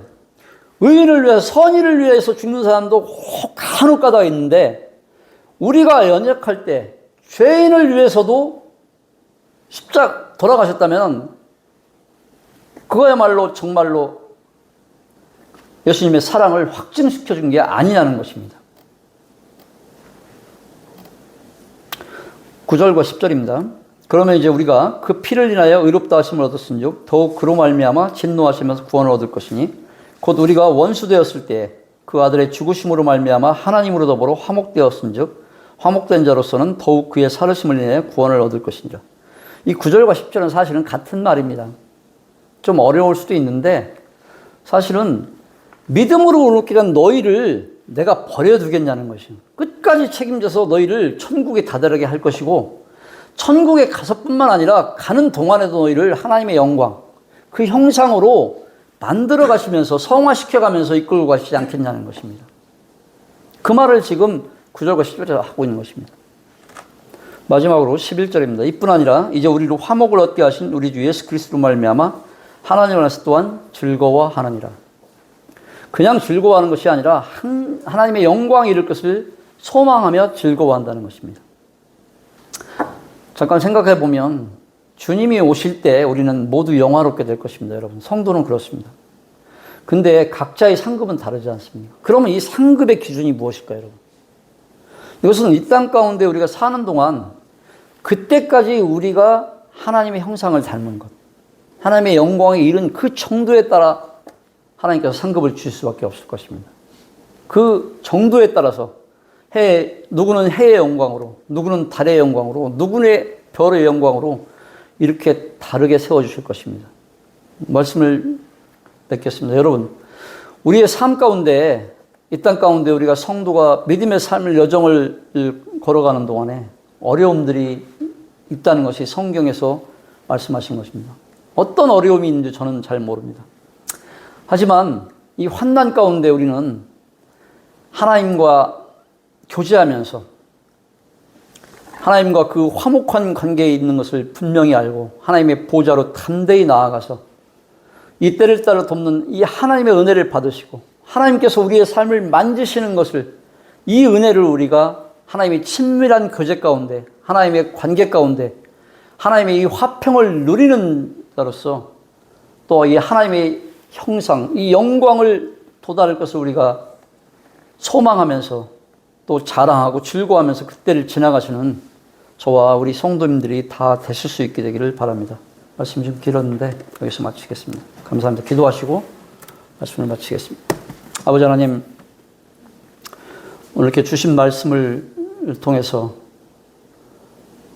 의인을 위해서, 선인을 위해서 죽는 사람도 간혹 가다가 있는데 우리가 연약할 때 죄인을 위해서도 돌아가셨다면 그거야말로 정말로 예수님의 사랑을 확증시켜 준 게 아니냐는 것입니다. 9절과 10절입니다. 그러면 이제 우리가 그 피를 인하여 의롭다 하심을 얻었은즉 더욱 그로 말미암아 진노하시면서 구원을 얻을 것이니 곧 우리가 원수 되었을 때 그 아들의 죽으심으로 말미암아 하나님으로 더불어 화목되었은즉 화목된 자로서는 더욱 그의 살으심을 인해 구원을 얻을 것이니라. 이 9절과 10절은 사실은 같은 말입니다. 좀 어려울 수도 있는데 사실은 믿음으로 의롭게 된 너희를 내가 버려두겠냐는 것이에요. 끝까지 책임져서 너희를 천국에 다다르게 할 것이고 천국에 가서뿐만 아니라 가는 동안에도 너희를 하나님의 영광, 그 형상으로 만들어 가시면서 성화시켜 가면서 이끌고 가시지 않겠냐는 것입니다. 그 말을 지금 9절과 10절에 하고 있는 것입니다. 마지막으로 11절입니다. 이뿐 아니라 이제 우리로 화목을 얻게 하신 우리 주 예수 그리스도로 말미암아 하나님 안에서 또한 즐거워하느니라. 그냥 즐거워하는 것이 아니라 하나님의 영광이 이룰 것을 소망하며 즐거워한다는 것입니다. 잠깐 생각해 보면 주님이 오실 때 우리는 모두 영화롭게 될 것입니다, 여러분. 성도는 그렇습니다. 근데 각자의 상급은 다르지 않습니까? 그러면 이 상급의 기준이 무엇일까요, 여러분? 이것은 이 땅 가운데 우리가 사는 동안 그때까지 우리가 하나님의 형상을 닮은 것, 하나님의 영광에 이른 그 정도에 따라 하나님께서 상급을 주실 수밖에 없을 것입니다. 그 정도에 따라서 누구는 해의 영광으로, 누구는 달의 영광으로, 누구는 별의 영광으로 이렇게 다르게 세워주실 것입니다. 말씀을 맺겠습니다. 여러분, 우리의 삶 가운데, 이 땅 가운데 우리가 성도가 믿음의 삶을 여정을 걸어가는 동안에 어려움들이 있다는 것이 성경에서 말씀하신 것입니다. 어떤 어려움이 있는지 저는 잘 모릅니다. 하지만 이 환난 가운데 우리는 하나님과 교제하면서 하나님과 그 화목한 관계에 있는 것을 분명히 알고 하나님의 보좌로 담대히 나아가서 이 때를 따라 돕는 이 하나님의 은혜를 받으시고 하나님께서 우리의 삶을 만지시는 것을, 이 은혜를 우리가 하나님의 친밀한 교제 가운데, 하나님의 관계 가운데, 하나님의 이 화평을 누리는 자로서 또 이 하나님의 형상, 이 영광을 도달할 것을 우리가 소망하면서 또 자랑하고 즐거워하면서 그때를 지나가시는 저와 우리 성도님들이 다 되실 수 있게 되기를 바랍니다. 말씀이 좀 길었는데 여기서 마치겠습니다. 감사합니다. 기도하시고 말씀을 마치겠습니다. 아버지 하나님, 오늘 이렇게 주신 말씀을 통해서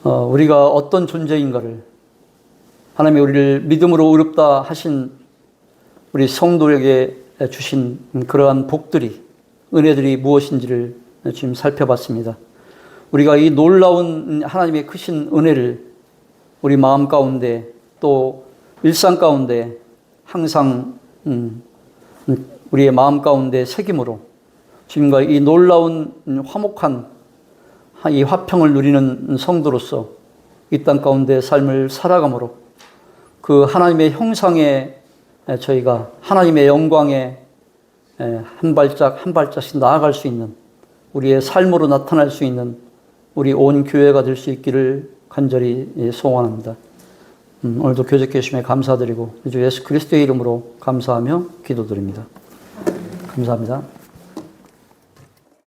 우리가 어떤 존재인가를, 하나님이 우리를 믿음으로 의롭다 하신 우리 성도에게 주신 그러한 복들이, 은혜들이 무엇인지를 지금 살펴봤습니다. 우리가 이 놀라운 하나님의 크신 은혜를 우리 마음 가운데 또 일상 가운데 항상 우리의 마음 가운데 새김으로 주님과 이 놀라운 화목한 이 화평을 누리는 성도로서 이 땅 가운데 삶을 살아감으로 그 하나님의 형상에 저희가 하나님의 영광에 한 발짝 한 발짝씩 나아갈 수 있는, 우리의 삶으로 나타날 수 있는 우리 온 교회가 될 수 있기를 간절히 소원합니다. 오늘도 교제케 해주심에 감사드리고 주 예수 그리스도의 이름으로 감사하며 기도드립니다. 감사합니다.